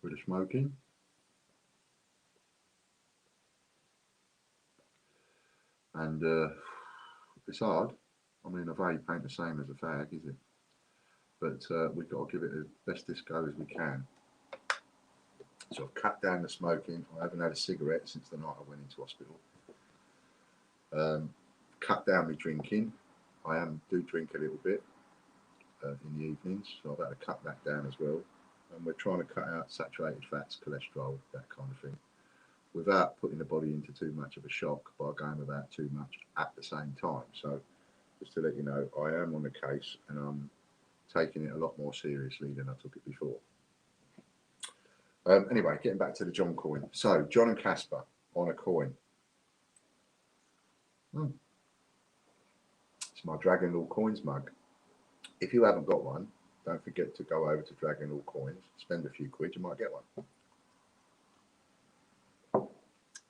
With the smoking. And it's hard. I mean, a vape ain't the same as a fag, is it? But we've got to give it the best disco as we can. So I've cut down the smoking. I haven't had a cigarette since the night I went into hospital. Cut down my drinking. I do drink a little bit in the evenings, so I've had to cut that down as well. And we're trying to cut out saturated fats, cholesterol, that kind of thing, without putting the body into too much of a shock by going without too much at the same time. So just to let you know, I am on the case, and I'm taking it a lot more seriously than I took it before. Anyway, getting back to the John coin. So John and Casper on a coin. It's my Dragon Law Coins mug. If you haven't got one, don't forget to go over to Dragon Law Coins, spend a few quid, you might get one.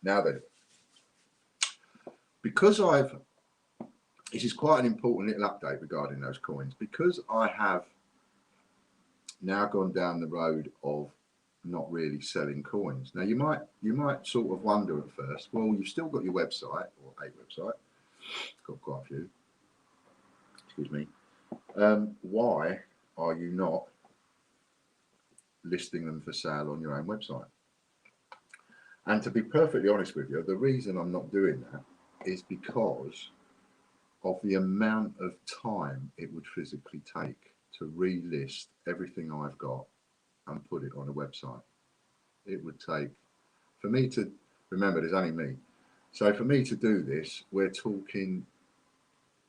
Now then, because this is quite an important little update regarding those coins, because I have now gone down the road of not really selling coins. Now you might sort of wonder at first, well, you've still got your website or a website, got quite a few, excuse me. Why are you not listing them for sale on your own website? And to be perfectly honest with you, the reason I'm not doing that is because of the amount of time it would physically take to relist everything I've got and put it on a website. It would take, for me to, remember there's only me, so for me to do this, we're talking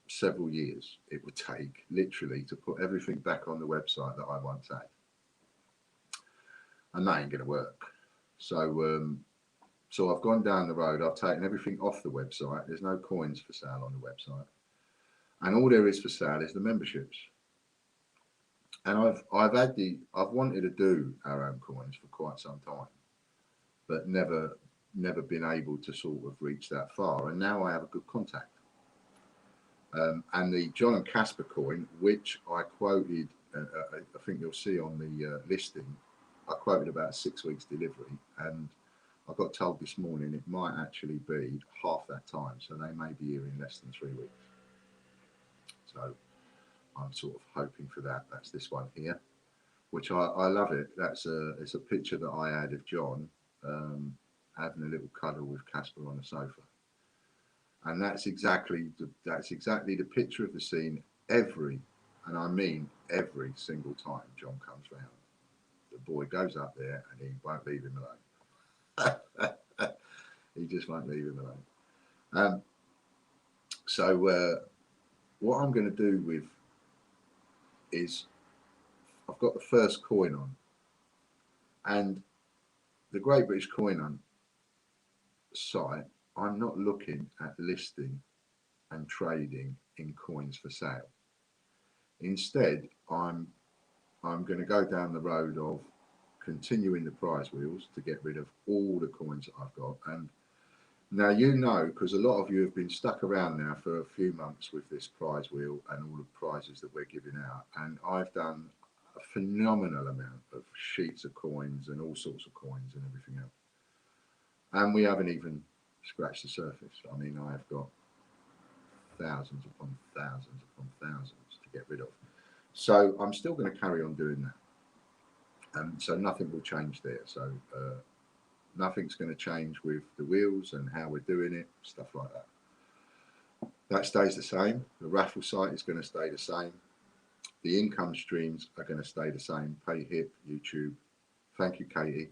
several years it would take literally to put everything back on the website that I once had. And that ain't going to work. So I've gone down the road, I've taken everything off the website. There's no coins for sale on the website. And all there is for sale is the memberships. And I've wanted to do our own coins for quite some time, but never been able to sort of reach that far. And now I have a good contact. And the John and Casper coin, which I quoted, I think you'll see on the listing, I quoted about 6 weeks delivery, and I got told this morning it might actually be half that time, so they may be here in less than 3 weeks. So I'm sort of hoping for that. That's this one here, which I love it. It's a picture that I had of John having a little cuddle with Casper on the sofa, and that's exactly the picture of the scene and I mean every single time John comes round. The boy goes up there and he won't leave him alone. He just won't leave him alone. So what I'm going to do with is I've got the first coin on, and the Great British Coin Hunt site, I'm not looking at listing and trading in coins for sale. Instead, I'm going to go down the road of continuing the prize wheels to get rid of all the coins that I've got. And now, you know, because a lot of you have been stuck around now for a few months with this prize wheel and all the prizes that we're giving out, and I've done a phenomenal amount of sheets of coins and all sorts of coins and everything else, and we haven't even scratched the surface. I mean, I've got thousands upon thousands upon thousands to get rid of. So I'm still going to carry on doing that. So nothing will change there. So nothing's going to change with the wheels and how we're doing it, stuff like that. That stays the same. The raffle site is going to stay the same. The income streams are going to stay the same. PayHip, YouTube, thank you, Katie,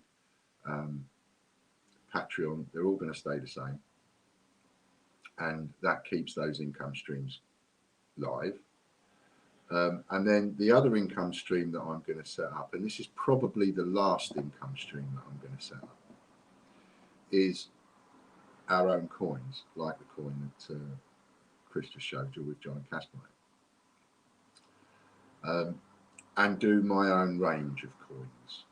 Patreon, they're all going to stay the same. And that keeps those income streams live. And then the other income stream that I'm going to set up, and this is probably the last income stream that I'm going to set up, is our own coins, like the coin that Chris just showed you with John and Casper. And do my own range of coins.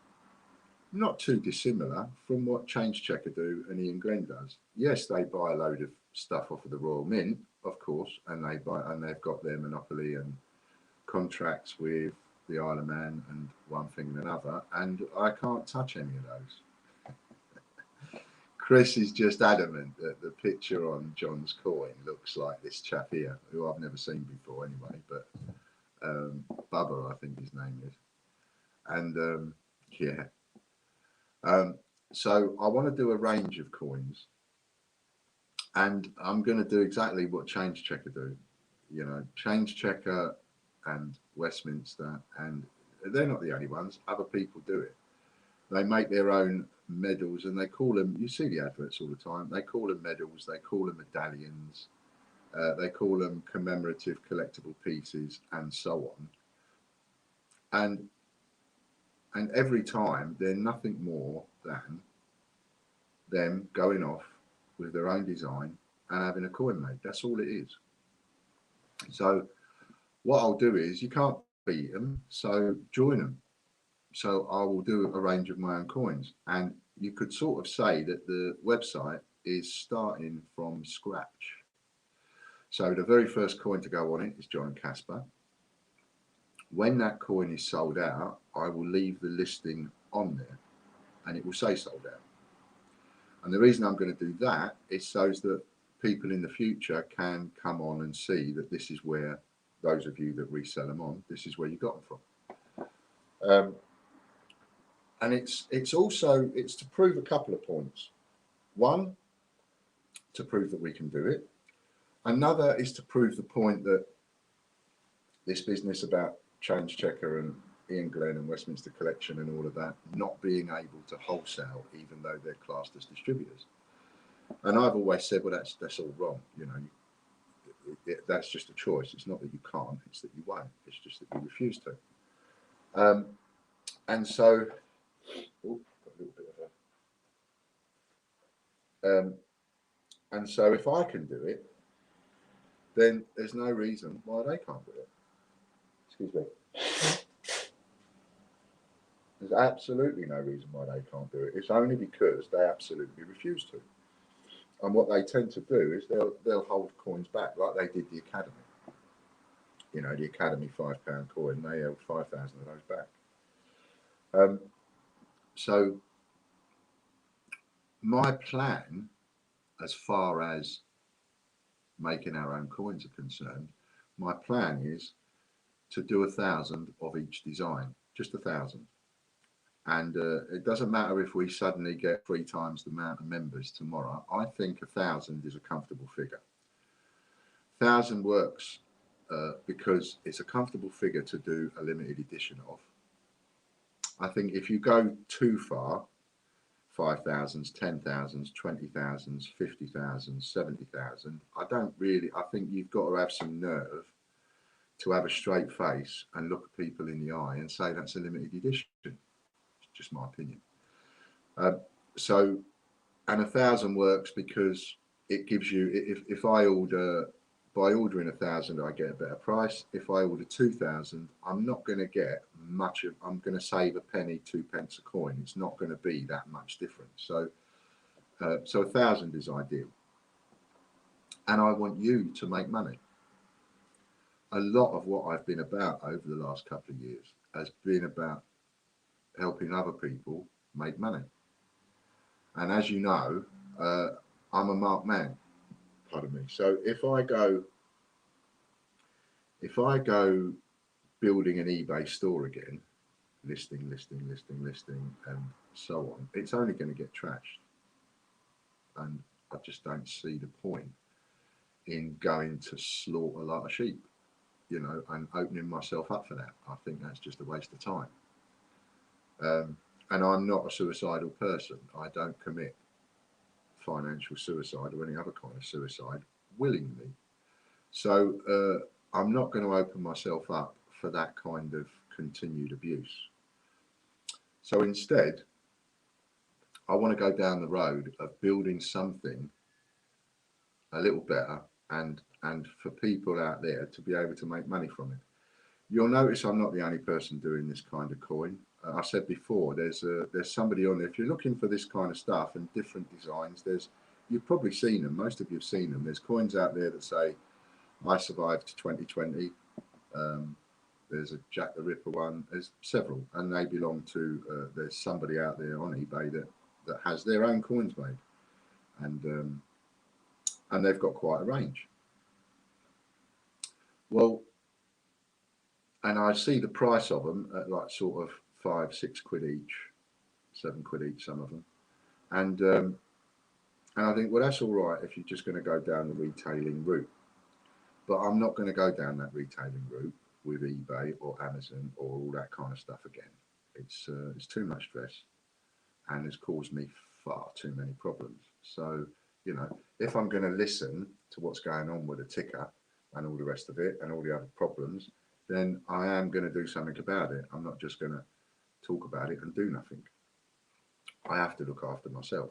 Not too dissimilar from what Change Checker do and Ian Glenn does. Yes, they buy a load of stuff off of the Royal Mint, of course, and they've got their monopoly and contracts with the Isle of Man and one thing and another, and I can't touch any of those. Chris is just adamant that the picture on John's coin looks like this chap here, who I've never seen before anyway, but Bubba, I think his name is. And yeah. So I want to do a range of coins, and I'm going to do exactly what Change Checker do. You know, Change Checker and Westminster, and they're not the only ones. Other people do it. They make their own medals, and they call them, you see the adverts all the time, they call them medals, they call them medallions, they call them commemorative collectible pieces, and so on. And every time they're nothing more than them going off with their own design and having a coin made. That's all it is. So what I'll do is, you can't beat them, so join them. So I will do a range of my own coins, and you could sort of say that the website is starting from scratch. So the very first coin to go on it is John and Casper. When that coin is sold out, I will leave the listing on there. and it will say sold out. And the reason I'm going to do that is so that people in the future can come on and see that this is where, those of you that resell them on, this is where you got them from. And it's also to prove a couple of points. One, to prove that we can do it. Another is to prove the point that this business about Change Checker and Ian Glenn and Westminster Collection and all of that not being able to wholesale, even though they're classed as distributors. And I've always said, well, that's all wrong. You know, that's just a choice. It's not that you can't, it's that you won't. It's just that you refuse to. And so, got a little bit of a. And so, if I can do it, then there's no reason why they can't do it. Excuse me. There's absolutely no reason why they can't do it. It's only because they absolutely refuse to. And what they tend to do is they'll hold coins back, like they did the Academy. You know, the Academy £5 coin, they held 5,000 of those back. So my plan, as far as making our own coins are concerned, my plan is to do 1,000 of each design, just 1,000. And it doesn't matter if we suddenly get 3 times the amount of members tomorrow. I think 1,000 is a comfortable figure. 1,000 works because it's a comfortable figure to do a limited edition of. I think if you go too far, 5,000s, 10,000s, 20,000s, 50,000s, 70,000, I think you've got to have some nerve to have a straight face and look at people in the eye and say that's a limited edition. It's just my opinion. So, and 1,000 works because it gives you, if I order, by ordering 1,000, I get a better price. If I order 2,000, I'm not going to get much of, I'm going to save a penny, 2 pence a coin. It's not going to be that much different. So, so 1,000 is ideal. And I want you to make money. A lot of what I've been about over the last couple of years has been about helping other people make money. And as you know, I'm a marked man, pardon me. So if I go building an eBay store again, listing, and so on, it's only going to get trashed. And I just don't see the point in going to slaughter a lot of sheep, you know, and opening myself up for that. I think that's just a waste of time. And I'm not a suicidal person. I don't commit financial suicide or any other kind of suicide willingly. So I'm not going to open myself up for that kind of continued abuse. So instead, I want to go down the road of building something a little better and for people out there to be able to make money from it. You'll notice I'm not the only person doing this kind of coin. I said before, there's somebody on there. If you're looking for this kind of stuff and different designs, you've probably seen them. Most of you have seen them. There's coins out there that say, "I survived to 2020." There's a Jack the Ripper one. There's several, and they belong to. There's somebody out there on eBay that has their own coins made, and they've got quite a range. Well, and I see the price of them at like sort of 5, 6 quid each, 7 quid each, some of them, and I think, well, that's all right if you're just going to go down the retailing route, but I'm not going to go down that retailing route with eBay or Amazon or all that kind of stuff again. It's too much stress, and has caused me far too many problems. So, you know, if I'm going to listen to what's going on with the ticker and all the rest of it and all the other problems, then I am going to do something about it. I'm not just going to talk about it and do nothing. I have to look after myself.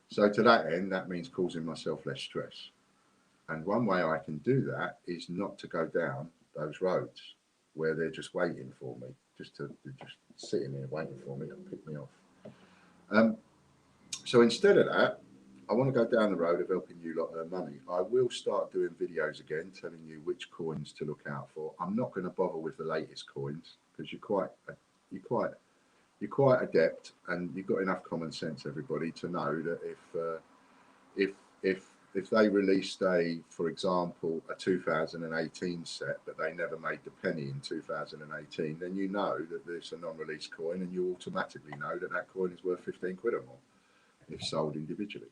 So to that end, that means causing myself less stress. And one way I can do that is not to go down those roads where they're just waiting for me, just sitting there waiting for me to pick me off. So instead of that, I want to go down the road of helping you lot earn money. I will start doing videos again, telling you which coins to look out for. I'm not going to bother with the latest coins because you're quite you're quite adept, and you've got enough common sense, everybody, to know that if they released for example, a 2018 set, but they never made the penny in 2018, then you know that there's a non-release coin, and you automatically know that that coin is worth 15 quid or more if sold individually.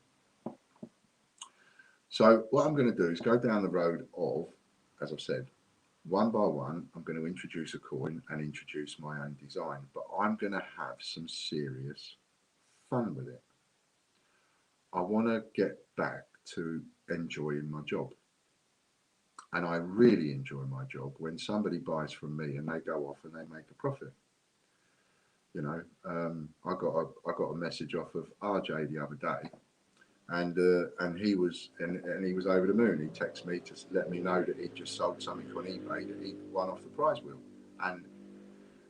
So what I'm going to do is go down the road of, as I've said, one by one, I'm going to introduce a coin and introduce my own design, but I'm going to have some serious fun with it. I want to get back to enjoying my job. And I really enjoy my job when somebody buys from me and they go off and they make a profit. You know, I got a message off of RJ the other day, and he was over the moon. He texted me to let me know that he'd just sold something on eBay that he won off the prize wheel, and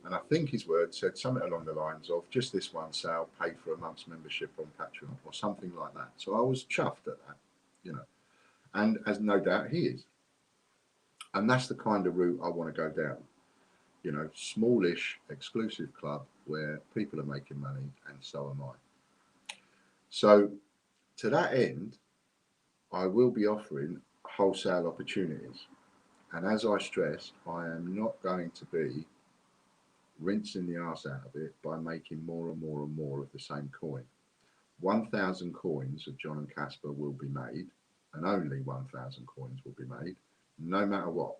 I think his words said something along the lines of, just this one sale paid for a month's membership on Patreon or something like that. So I was chuffed at that, you know, and as no doubt he is. And that's the kind of route I want to go down, you know, smallish exclusive club where people are making money, and so am I. So to that end, I will be offering wholesale opportunities. And as I stressed, I am not going to be rinsing the arse out of it by making more and more and more of the same coin. 1,000 coins of John and Casper will be made, and only 1,000 coins will be made, no matter what.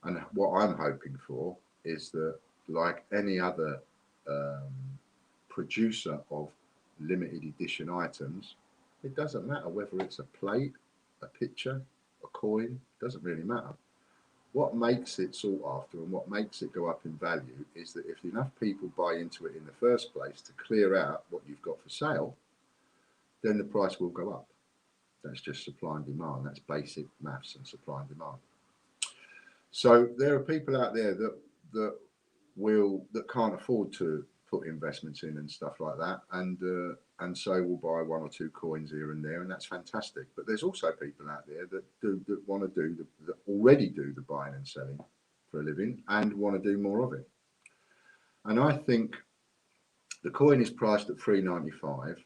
And what I'm hoping for is that, like any other producer of limited edition items, it doesn't matter whether it's a plate, a picture, a coin, it doesn't really matter. What makes it sought after and what makes it go up in value is that if enough people buy into it in the first place to clear out what you've got for sale, then the price will go up. That's just supply and demand. That's basic maths and supply and demand. So there are people out there that can't afford to put investments in and stuff like that, and so will buy one or two coins here and there, and that's fantastic. But there's also people out there that want to that already do the buying and selling for a living and want to do more of it. And I think the coin is priced at $3.95,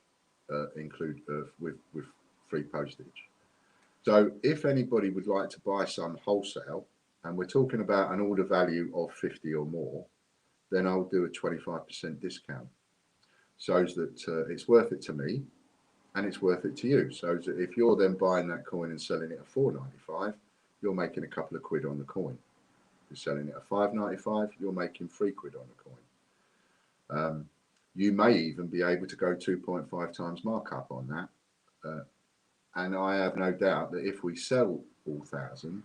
with free postage. So if anybody would like to buy some wholesale, and we're talking about an order value of 50 or more, then I'll do a 25% discount, so that it's worth it to me and it's worth it to you. So that if you're then buying that coin and selling it at $4.95, you're making a couple of quid on the coin. If you're selling it at $5.95, you're making 3 quid on the coin. You may even be able to go 2.5 times markup on that. And I have no doubt that if we sell all 1,000,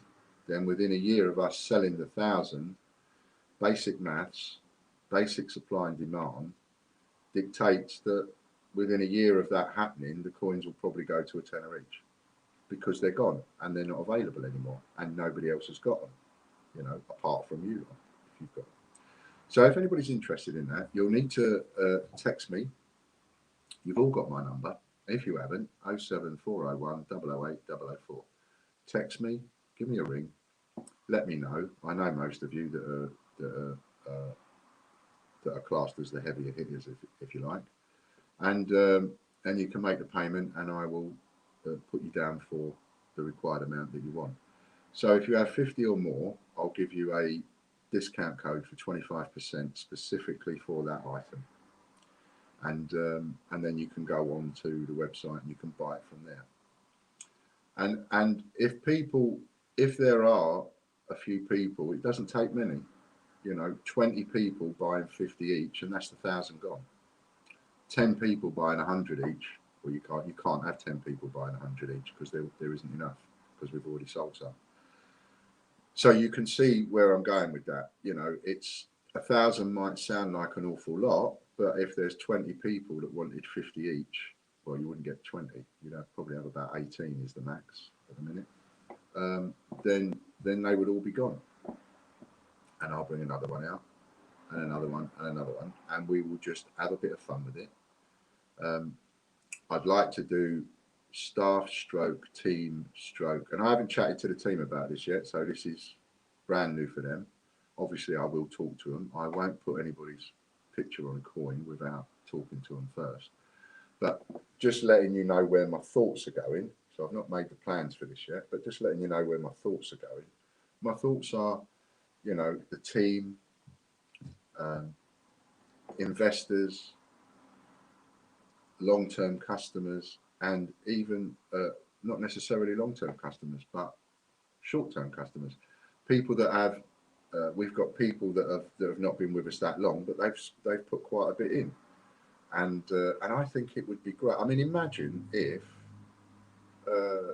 then within a year of us selling the 1,000, basic maths, basic supply and demand dictates that within a year of that happening, the coins will probably go to a tenner each, because they're gone and they're not available anymore, and nobody else has got them, you know, apart from you, if you've got them. So if anybody's interested in that, you'll need to text me. You've all got my number. If you haven't, 07401 008 004. Text me, give me a ring, let me know. I know most of you that are classed as the heavier hitters, if you like, and you can make the payment, and I will put you down for the required amount that you want. So if you have 50 or more, I'll give you a discount code for 25% specifically for that item, and then you can go on to the website and you can buy it from there. And if there are a few people, it doesn't take many, you know, 20 people buying 50 each, and that's the 1,000 gone. 10 people buying 100 each, well, you can't have 10 people buying 100 each, because there isn't enough, because we've already sold some. So you can see where I'm going with that. You know, it's 1,000 might sound like an awful lot, but if there's 20 people that wanted 50 each, well, you wouldn't get 20. You'd probably have about 18 is the max at the minute. Then they would all be gone. And I'll bring another one out, and another one, and another one, and we will just have a bit of fun with it. I'd like to do staff stroke, team stroke, and I haven't chatted to the team about this yet, so this is brand new for them. Obviously, I will talk to them. I won't put anybody's picture on a coin without talking to them first. But just letting you know where my thoughts are going. So I've not made the plans for this yet, but just letting you know where my thoughts are going. My thoughts are, you know, the team, investors, long-term customers, and even not necessarily long-term customers, but short-term customers. People that have, we've got people that have not been with us that long, but they've put quite a bit in, and I think it would be great. I mean, imagine if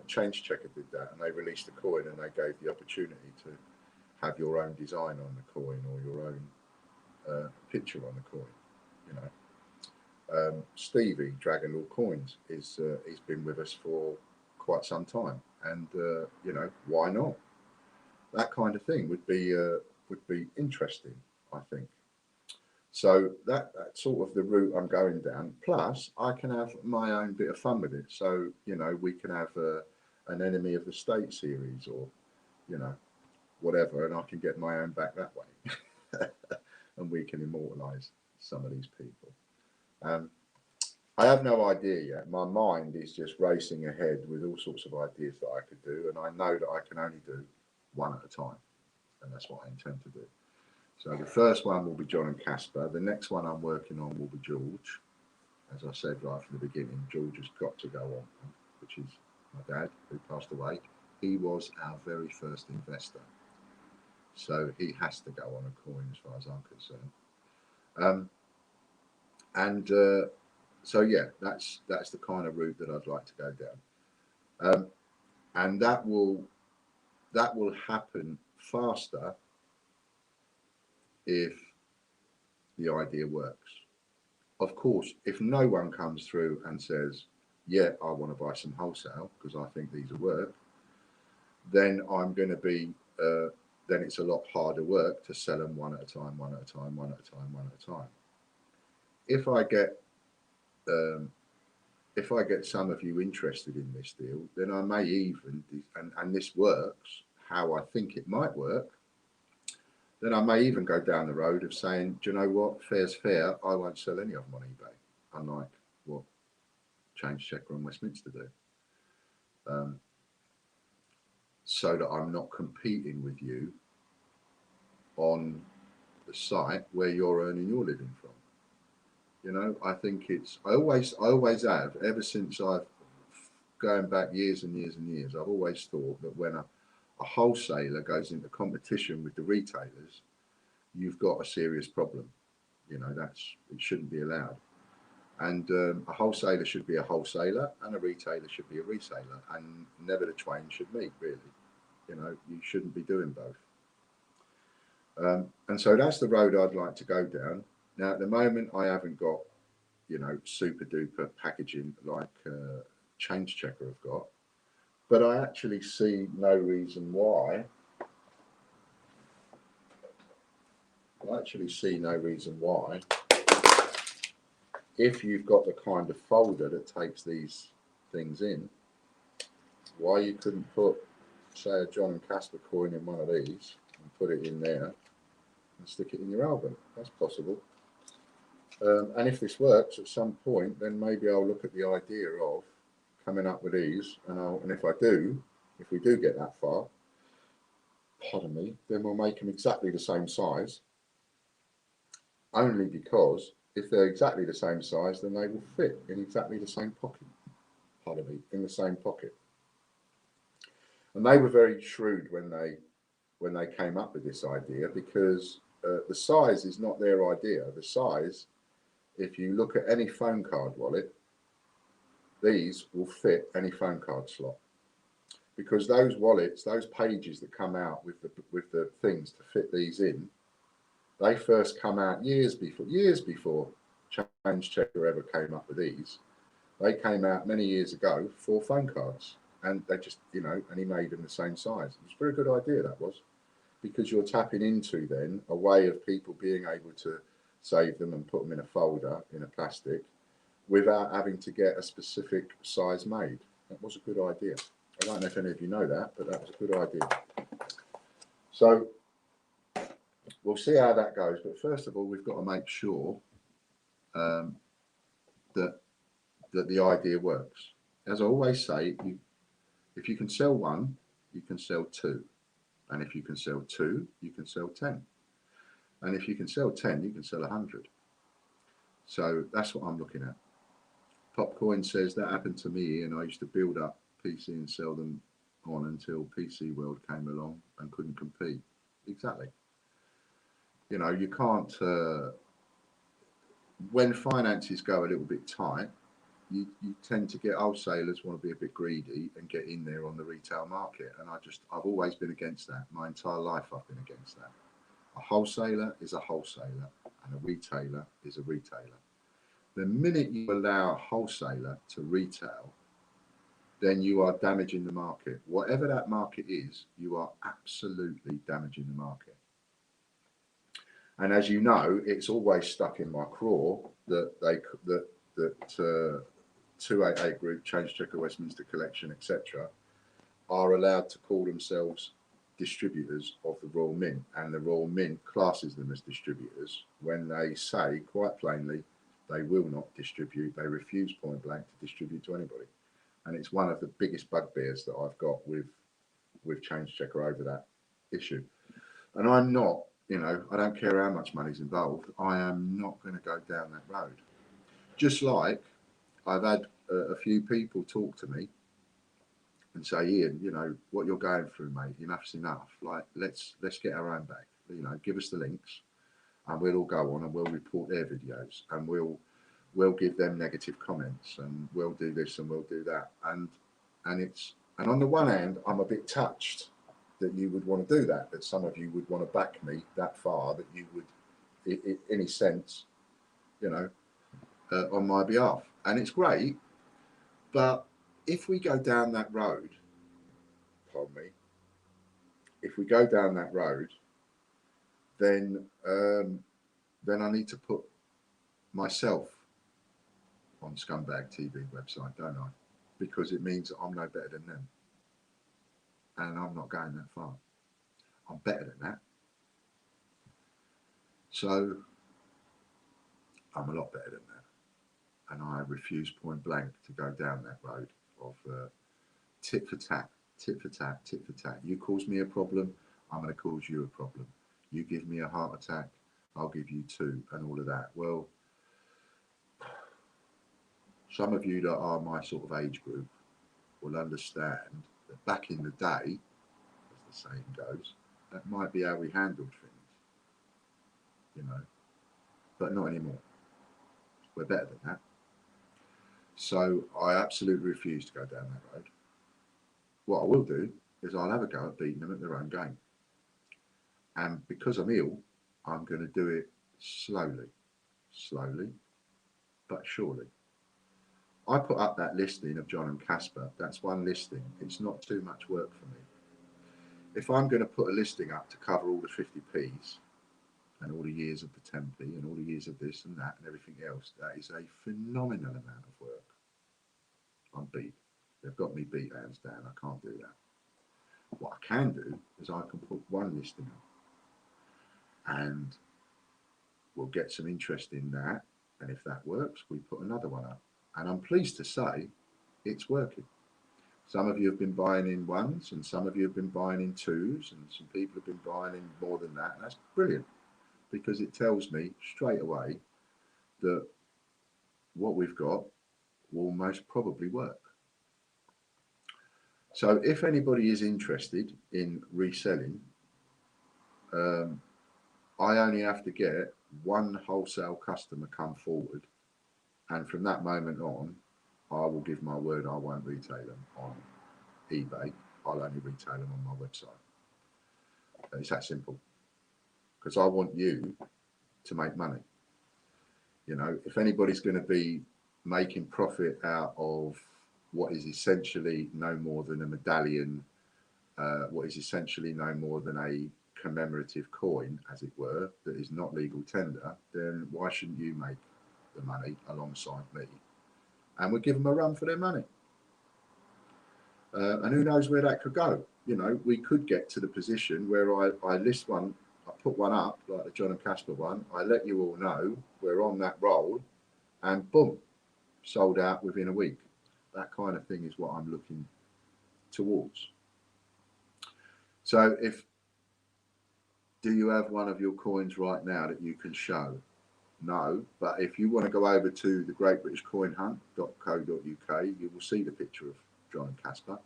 Change Checker did that and they released a coin and they gave the opportunity to have your own design on the coin or your own picture on the coin. You know, Stevie Dragon Lord Coins is he's been with us for quite some time, and you know, why not? That kind of thing would be interesting, I think. So that's sort of the route I'm going down. Plus, I can have my own bit of fun with it. So, you know, we can have an Enemy of the State series, or, you know, whatever, and I can get my own back that way. And we can immortalize some of these people. I have no idea yet. My mind is just racing ahead with all sorts of ideas that I could do, and I know that I can only do one at a time, and that's what I intend to do. So the first one will be John and Casper. The next one I'm working on will be George. As I said right from the beginning, George has got to go on, which is my dad, who passed away. He was our very first investor. So he has to go on a coin as far as I'm concerned. So yeah, that's the kind of route that I'd like to go down. And that will happen faster if the idea works. Of course, if no one comes through and says, yeah, I want to buy some wholesale because I think these will work, then I'm going to be, then it's a lot harder work to sell them one at a time, one at a time, one at a time, one at a time. If I get some of you interested in this deal, then I may even, and this works how I think it might work, then I may even go down the road of saying, do you know what, fair's fair, I won't sell any of them on eBay, unlike what Change Checker and Westminster do. So that I'm not competing with you on the site where you're earning your living from. You know, I think it's, I always have, ever since I've, going back years and years and years, I've always thought that when a wholesaler goes into competition with the retailers, you've got a serious problem. You know, it shouldn't be allowed. And a wholesaler should be a wholesaler and a retailer should be a retailer, and never the twain should meet, really. You know, you shouldn't be doing both. And so that's the road I'd like to go down. Now, at the moment, I haven't got, you know, super duper packaging like Change Checker have got, but I actually see no reason why. If you've got the kind of folder that takes these things in, why you couldn't put, say, a John and Casper coin in one of these and put it in there and stick it in your album. That's possible. And if this works at some point, then maybe I'll look at the idea of coming up with these, and if we do get that far, pardon me, then we'll make them exactly the same size. Only because if they're exactly the same size, then they will fit in exactly the same pocket. Pardon me, in the same pocket. And they were very shrewd when they came up with this idea, because the size is not their idea. The size, if you look at any phone card wallet, these will fit any phone card slot, because those wallets, those pages that come out with the things to fit these in, they first come out years before Change Checker ever came up with these. They came out many years ago for phone cards, and they just, you know, and he made them the same size. It was a very good idea, that was, because you're tapping into then a way of people being able to save them and put them in a folder in a plastic without having to get a specific size made. That was a good idea. I don't know if any of you know that, but that was a good idea. So we'll see how that goes. But first of all, we've got to make sure that the idea works. As I always say, if you can sell one, you can sell two. And if you can sell two, you can sell 10. And if you can sell 10, you can sell 100. So that's what I'm looking at. Popcoin says that happened to me, and I used to build up PC and sell them on until PC World came along and couldn't compete. Exactly. You know, you can't, when finances go a little bit tight, you tend to get wholesalers want to be a bit greedy and get in there on the retail market. And I've always been against that. My entire life I've been against that. A wholesaler is a wholesaler and a retailer is a retailer. The minute you allow a wholesaler to retail, then you are damaging the market. Whatever that market is, you are absolutely damaging the market. And as you know, it's always stuck in my craw that 288 Group, Change Checker, Westminster Collection, etc., are allowed to call themselves distributors of the Royal Mint, and the Royal Mint classes them as distributors when they say quite plainly they will not distribute. They refuse point blank to distribute to anybody, and it's one of the biggest bugbears that I've got with Change Checker over that issue. And I'm not, you know, I don't care how much money's involved. I am not going to go down that road. Just like I've had a few people talk to me and say, Ian, you know, what you're going through, mate, enough's enough. Like, let's get our own back. You know, give us the links and we'll all go on and we'll report their videos and we'll give them negative comments and we'll do this and we'll do that. And on the one hand, I'm a bit touched that you would want to do that some of you would want to back me that far, that you would, in a sense, you know, on my behalf. And it's great. But if we go down that road, pardon me, if we go down that road, then I need to put myself on Scumbag TV website, don't I? Because it means that I'm no better than them. And I'm not going that far. I'm better than that. So I'm a lot better than that. And I refuse point blank to go down that road of tit for tat, tit for tat, tit for tat. You cause me a problem, I'm going to cause you a problem. You give me a heart attack, I'll give you two, and all of that. Well, some of you that are my sort of age group will understand that back in the day, as the saying goes, that might be how we handled things, you know, but not anymore. We're better than that. So I absolutely refuse to go down that road. What I will do is I'll have a go at beating them at their own game. And because I'm ill, I'm going to do it slowly, but surely. I put up that listing of John and Casper. That's one listing. It's not too much work for me. If I'm going to put a listing up to cover all the 50p's and all the years of the 10p and all the years of this and that and everything else, that is a phenomenal amount of work. I'm beat. They've got me beat hands down. I can't do that. What I can do is I can put one listing up and we'll get some interest in that. And if that works, we put another one up. And I'm pleased to say it's working. Some of you have been buying in ones and some of you have been buying in twos and some people have been buying in more than that. And that's brilliant because it tells me straight away that what we've got will most probably work. So if anybody is interested in reselling, I only have to get one wholesale customer come forward. And from that moment on, I will give my word I won't retail them on eBay. I'll only retail them on my website. It's that simple. Because I want you to make money. You know, if anybody's going to be making profit out of what is essentially no more than a medallion, what is essentially no more than a commemorative coin, as it were, that is not legal tender, then why shouldn't you make the money alongside me? And we'll give them a run for their money. And who knows where that could go? You know, we could get to the position where I list one, I put one up, like the John and Casper one, I let you all know we're on that roll, and boom, sold out within a week. That kind of thing is what I'm looking towards. So do you have one of your coins right now that you can show? No, but if you want to go over to the greatbritishcoinhunt.co.uk, you will see the picture of John and Casper.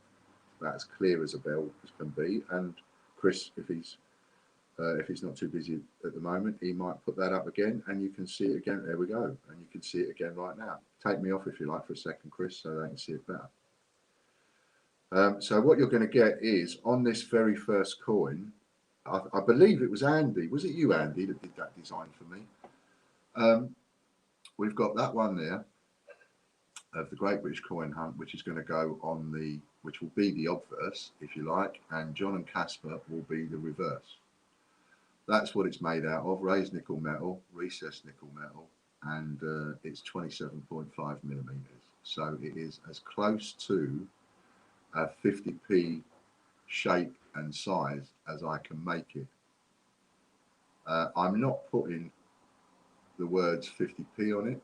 That's clear as a bell as can be. And Chris, if he's not too busy at the moment, he might put that up again, and you can see it again. There we go, and you can see it again right now. Take me off if you like for a second, Chris, so they can see it better. So what you're going to get is on this very first coin. I believe it was Andy. Was it you, Andy, that did that design for me? We've got that one there of the Great British Coin Hunt, which is going to go on which will be the obverse, if you like, and John and Casper will be the reverse. That's what it's made out of: raised nickel metal, recessed nickel metal, and it's 27.5 millimeters. So it is as close to a 50p shape and size as I can make it. I'm not putting the words 50p on it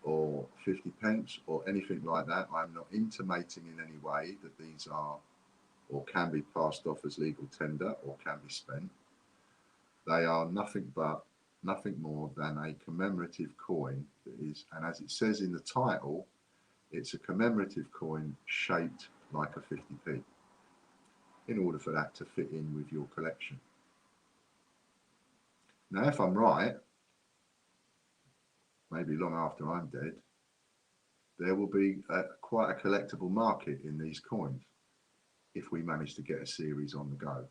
or 50 pence or anything like that. I'm not intimating in any way that these are or can be passed off as legal tender or can be spent. They are nothing more than a commemorative coin that is, and as it says in the title, it's a commemorative coin shaped like a 50p in order for that to fit in with your collection. Now, if I'm right, maybe long after I'm dead, there will be quite a collectible market in these coins if we manage to get a series on the go.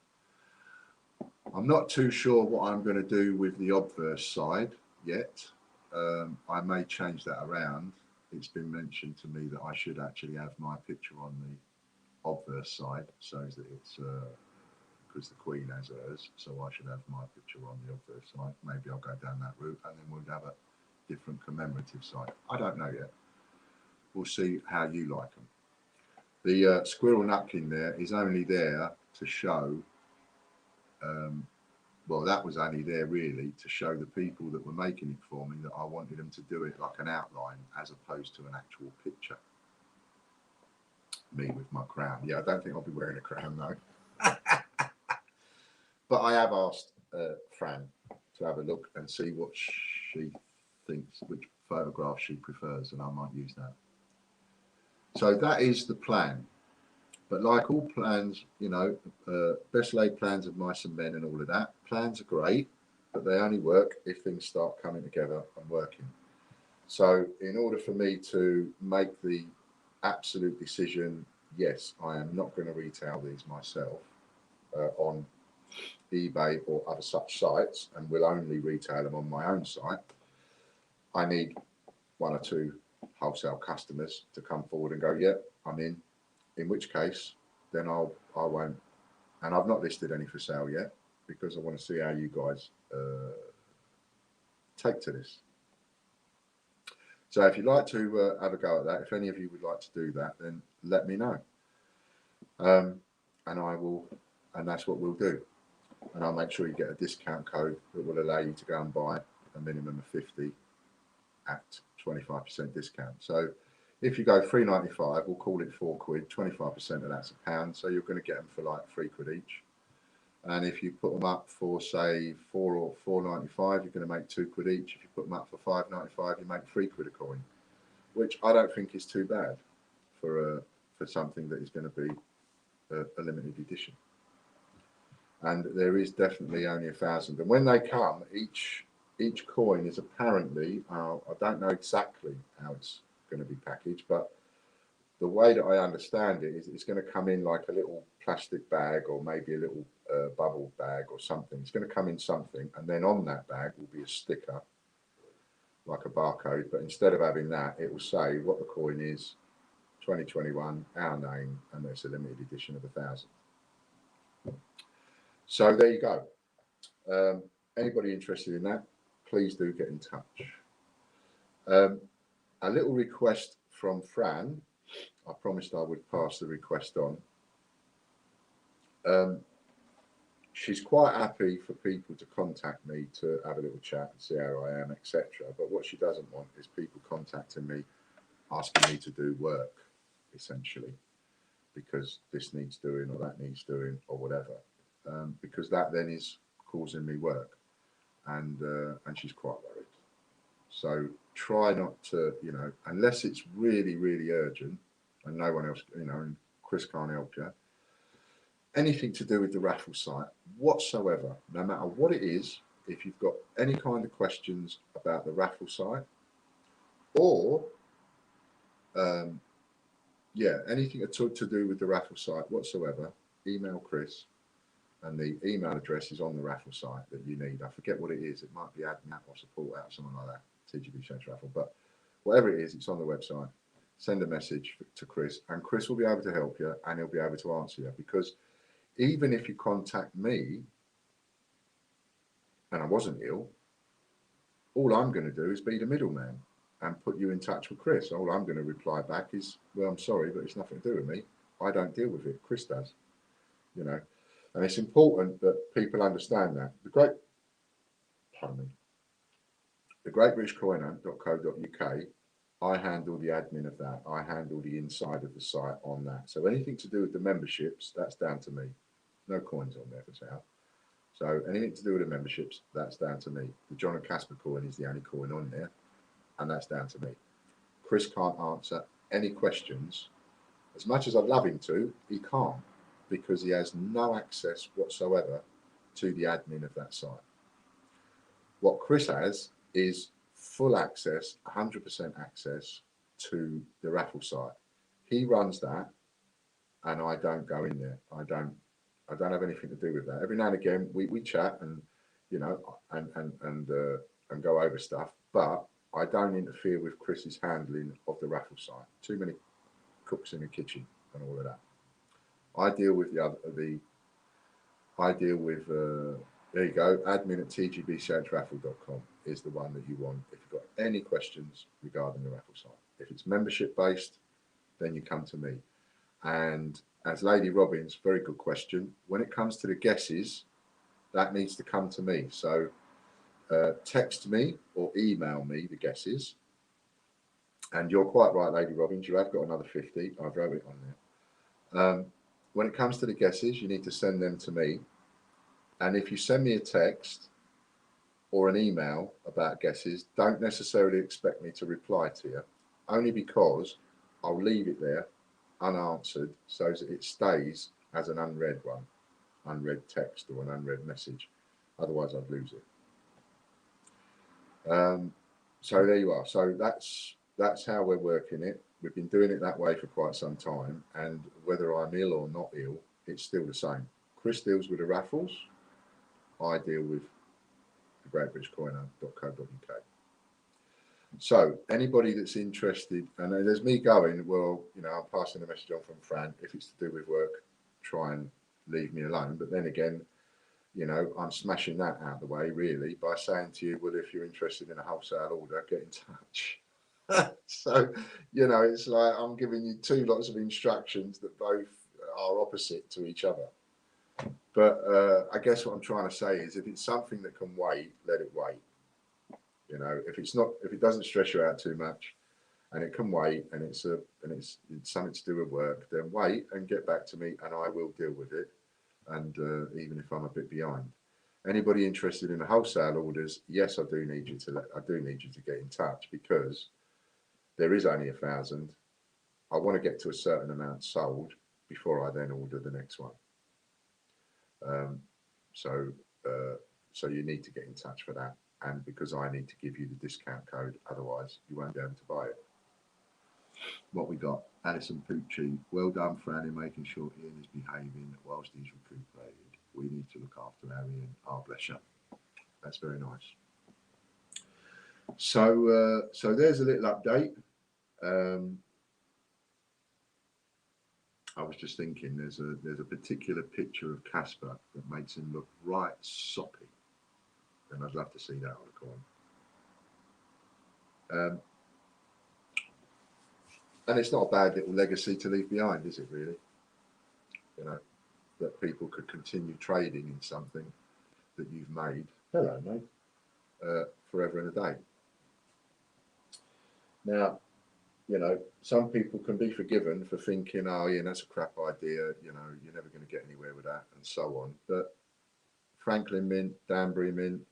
I'm not too sure what I'm going to do with the obverse side yet. I may change that around. It's been mentioned to me that I should actually have my picture on the obverse side, so that it's because the Queen has hers, so I should have my picture on the obverse side. Maybe I'll go down that route, and then we'll have a different commemorative side. I don't know yet. We'll see how you like them. The squirrel napkin there is only there to show. Well, that was only there really to show the people that were making it for me that I wanted them to do it like an outline as opposed to an actual picture. Me with my crown. Yeah, I don't think I'll be wearing a crown though. But I have asked Fran to have a look and see what she thinks, which photograph she prefers, and I might use that. So that is the plan. But like all plans, you know, best laid plans of mice and men and all of that, plans are great, but they only work if things start coming together and working. So in order for me to make the absolute decision, yes, I am not going to retail these myself on eBay or other such sites, and will only retail them on my own site. I need one or two wholesale customers to come forward and go, yeah, I'm in which case then I won't, and I've not listed any for sale yet because I want to see how you guys take to this. So if you'd like to have a go at that, if any of you would like to do that, then let me know, and I will, and that's what we'll do. And I'll make sure you get a discount code that will allow you to go and buy a minimum of 50 at 25% discount. So if you go £3.95, we'll call it £4, 25% of that's £1, so you're going to get them for like £3 each. And if you put them up for say £4 or £4.95, you're going to make £2 each. If you put them up for £5.95, you make £3 a coin, which I don't think is too bad for something that is going to be a limited edition. And there is definitely only 1,000. And when they come, each coin is apparently, I don't know exactly how it's going to be packaged, but the way that I understand it is it's going to come in like a little plastic bag or maybe a little bubble bag or something. It's going to come in something, and then on that bag will be a sticker like a barcode, but instead of having that, it will say what the coin is, 2021, our name, and there's a limited edition of 1,000. So there you go. Anybody interested in that, please do get in touch. A little request from Fran. I promised I would pass the request on. she's quite happy for people to contact me to have a little chat and see how I am, etc. But what she doesn't want is people contacting me asking me to do work, essentially, because this needs doing or that needs doing or whatever, because that then is causing me work, and she's quite worried. So try not to, unless it's really, really urgent and no one else, and Chris can't help you. Anything to do with the raffle site whatsoever, no matter what it is, if you've got any kind of questions about the raffle site or, anything at all to do with the raffle site whatsoever, email Chris, and the email address is on the raffle site that you need. I forget what it is. It might be admin or support out, something like that, TGB Change Raffle, but whatever it is, it's on the website. Send a message to Chris, and Chris will be able to help you, and he'll be able to answer you, because even if you contact me and I wasn't ill, all I'm going to do is be the middleman and put you in touch with Chris. All I'm going to reply back is, well, I'm sorry, but it's nothing to do with me. I don't deal with it. Chris does, and it's important that people understand that. The Great British Coiner.co.uk, I handle the admin of that. I handle the inside of the site on that. So anything to do with the memberships, that's down to me. No coins on there for sale. So anything to do with the memberships, that's down to me. The John and Casper coin is the only coin on there, and that's down to me. Chris can't answer any questions. As much as I'd love him to, he can't, because he has no access whatsoever to the admin of that site. What Chris has is full access, 100% access to the raffle site. He runs that, and I don't go in there. I don't have anything to do with that. Every now and again, we chat and and go over stuff, but I don't interfere with Chris's handling of the raffle site. Too many cooks in the kitchen and all of that. I deal with there you go, admin at tgbshantraffle.com is the one that you want if you've got any questions regarding the raffle site. If it's membership based, then you come to me. And as Lady Robbins, very good question, when it comes to the guesses, that needs to come to me. So text me or email me the guesses. And you're quite right, Lady Robbins, you have got another 50. I wrote it on there. When it comes to the guesses, you need to send them to me. And if you send me a text or an email about guesses, don't necessarily expect me to reply to you, only because I'll leave it there unanswered so that it stays as an unread one, unread text or an unread message. Otherwise, I'd lose it. So there you are. So that's how we're working it. We've been doing it that way for quite some time, and whether I'm ill or not ill, it's still the same. Chris deals with the raffles. I deal with the Great British Coiner.co.uk. So anybody that's interested, and there's me going, well, I'm passing the message on from Fran. If it's to do with work, try and leave me alone. But then again, I'm smashing that out of the way, really, by saying to you, well, if you're interested in a wholesale order, get in touch. So, it's like I'm giving you two lots of instructions that both are opposite to each other. But I guess what I'm trying to say is, if it's something that can wait, let it wait. If it doesn't stress you out too much, and it can wait, and it's something to do with work, then wait and get back to me, and I will deal with it. And even if I'm a bit behind, anybody interested in the wholesale orders, yes, I do need you to get in touch, because there is only 1,000. I want to get to a certain amount sold before I then order the next one. So you need to get in touch for that, and because I need to give you the discount code, otherwise you won't be able to buy it. What we got? Alison Pucci, well done, Fran, in making sure Ian is behaving whilst he's recuperated. We need to look after our Ian. Oh, bless you. That's very nice. So there's a little update. I was just thinking, there's a particular picture of Casper that makes him look right soppy, and I'd love to see that on the coin. And it's not a bad little legacy to leave behind, is it really? that people could continue trading in something that you've made. Hello, mate. Forever and a day. Now, you know, some people can be forgiven for thinking, oh, yeah, that's a crap idea. You know, you're never going to get anywhere with that, and so on. But Franklin Mint, Danbury Mint,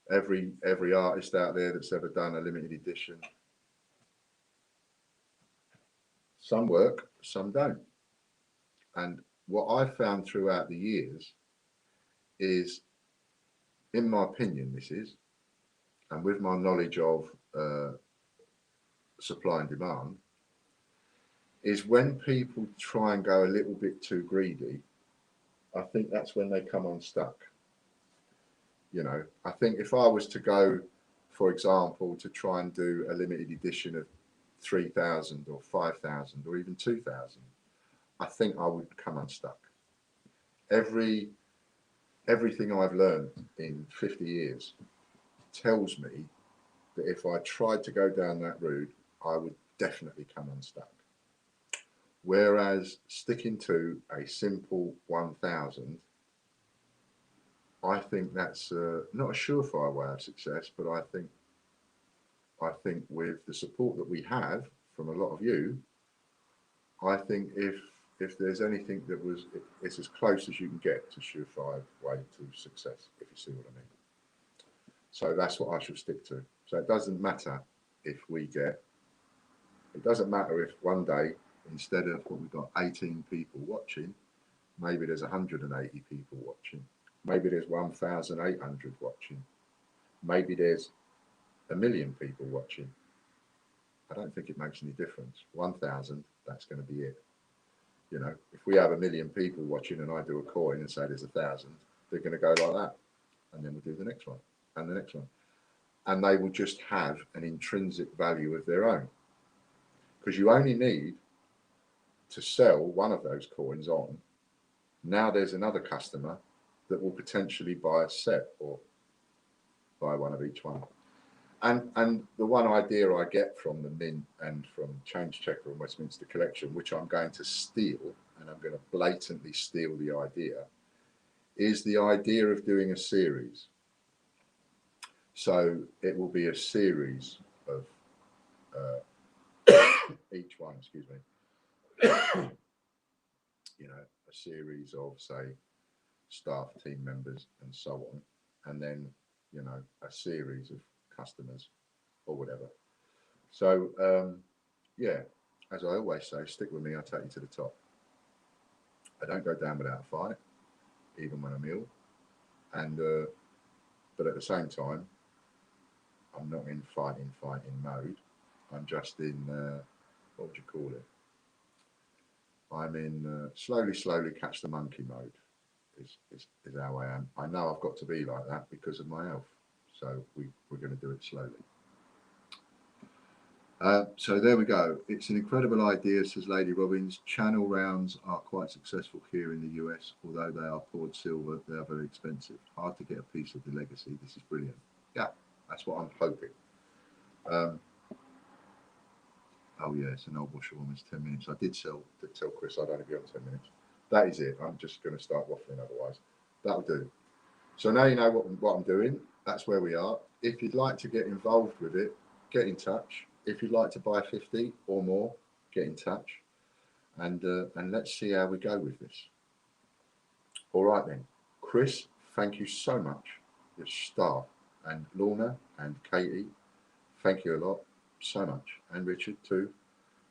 every artist out there that's ever done a limited edition, some work, some don't. And what I've found throughout the years is, in my opinion, this is, and with my knowledge of supply and demand, is when people try and go a little bit too greedy, I think that's when they come unstuck. You know, I think if I was to go, for example, to try and do a limited edition of 3,000 or 5,000 or even 2,000, I think I would come unstuck. Everything I've learned in 50 years tells me that if I tried to go down that route, I would definitely come unstuck. Whereas sticking to a simple 1,000, I think that's not a surefire way of success, but I think with the support that we have from a lot of you, I think if there's anything that was, it's as close as you can get to surefire way to success, if you see what I mean. So that's what I shall stick to. So it doesn't matter if we get, it doesn't matter if one day, instead of what we've got 18 people watching, maybe there's 180 people watching. Maybe there's 1,800 watching. Maybe there's 1 million people watching. I don't think it makes any difference. 1,000, that's going to be it. You know, if we have 1 million people watching and I do a coin and say there's 1,000, they're going to go like that. And then we'll do the next one and the next one. And they will just have an intrinsic value of their own. Because you only need to sell one of those coins on. Now there's another customer that will potentially buy a set or buy one of each one. And the one idea I get from the Mint and from Change Checker and Westminster Collection, which I'm going to steal, and I'm going to blatantly steal the idea, is the idea of doing a series. So it will be a series of each one, excuse me, you know, a series of, say, staff, team members, and so on, and then, you know, a series of customers or whatever. So yeah, as I always say, stick with me, I'll take you to the top. I don't go down without a fight, even when I'm ill, and but at the same time, I'm not in fighting mode. I'm just in what would you call it? I'm in slowly catch the monkey mode. Is how I am. I know I've got to be like that because of my health. So we're going to do it slowly. So there we go. It's an incredible idea, says Lady Robbins. Channel rounds are quite successful here in the US, although they are poured silver, they are very expensive. Hard to get a piece of the legacy. This is brilliant. Yeah, that's what I'm hoping. Oh yeah, it's an old washerwoman's 10 minutes. I did tell Chris I'd only be on 10 minutes. That is it. I'm just going to start waffling otherwise. That'll do. So now you know what I'm doing. That's where we are. If you'd like to get involved with it, get in touch. If you'd like to buy 50 or more, get in touch. And let's see how we go with this. All right then. Chris, thank you so much. Your staff. And Lorna and Katie, thank you a lot. So much. And Richard too.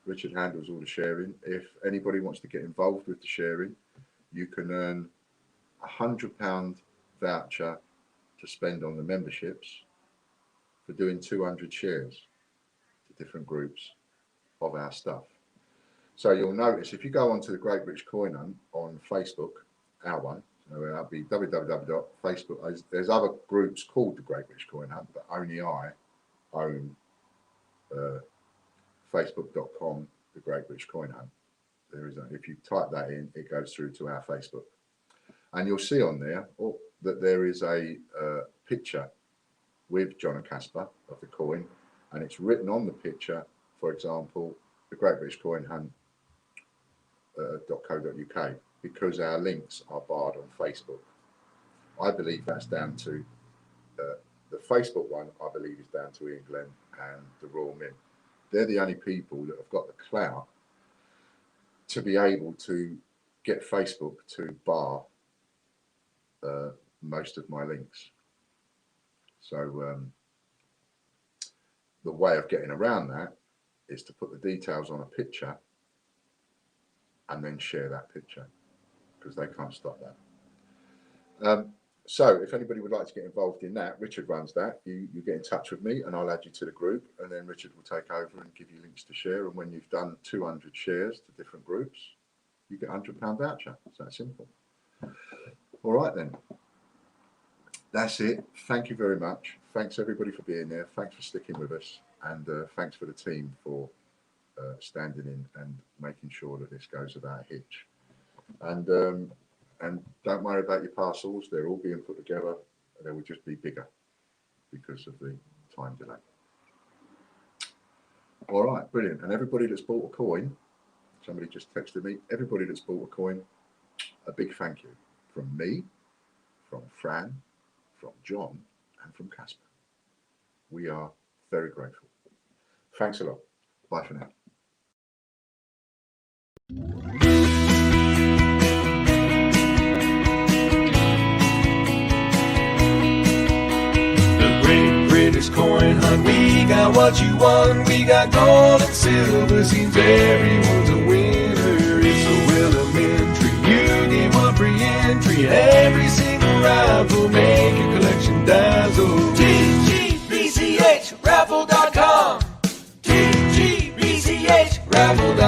Richard handles all the sharing. If anybody wants to get involved with the sharing, you can earn £100 voucher to spend on the memberships for doing 200 shares to different groups of our stuff. So you'll notice if you go onto the Great British Coin Hunt on Facebook, our one, so that'll be www.facebook. There's other groups called the Great British Coin Hunt, but only I own facebook.com, the Great British Coin Hunt. There is if you type that in, it goes through to our Facebook, and you'll see on there that there is a picture with John and Casper of the coin, and it's written on the picture, for example, the Great British Coin Hunt .co.uk, because our links are barred on Facebook. I believe that's down to the Facebook one. I believe is down to England and the Royal Mint. They're the only people that have got the clout to be able to get Facebook to bar most of my links. So the way of getting around that is to put the details on a picture and then share that picture, because they can't stop that. So if anybody would like to get involved in that, Richard runs that. You get in touch with me and I'll add you to the group, and then Richard will take over and give you links to share. And when you've done 200 shares to different groups, you get a £100 voucher. It's that simple. All right then. That's it. Thank you very much. Thanks everybody for being there. Thanks for sticking with us, and thanks for the team for standing in and making sure that this goes without a hitch. And don't worry about your parcels. They're all being put together. They will just be bigger because of the time delay. All right, brilliant. And everybody that's bought a coin, somebody just texted me, everybody that's bought a coin, a big thank you from me, from Fran, from John, and from Casper. We are very grateful. Thanks a lot. Bye for now. British coin hunt, we got what you want. We got gold and silver, seems everyone's a winner. It's so elementary, you get one free entry. Every single rifle, make your collection dazzle. TGBCHraffle.com, TGBCHraffle.com.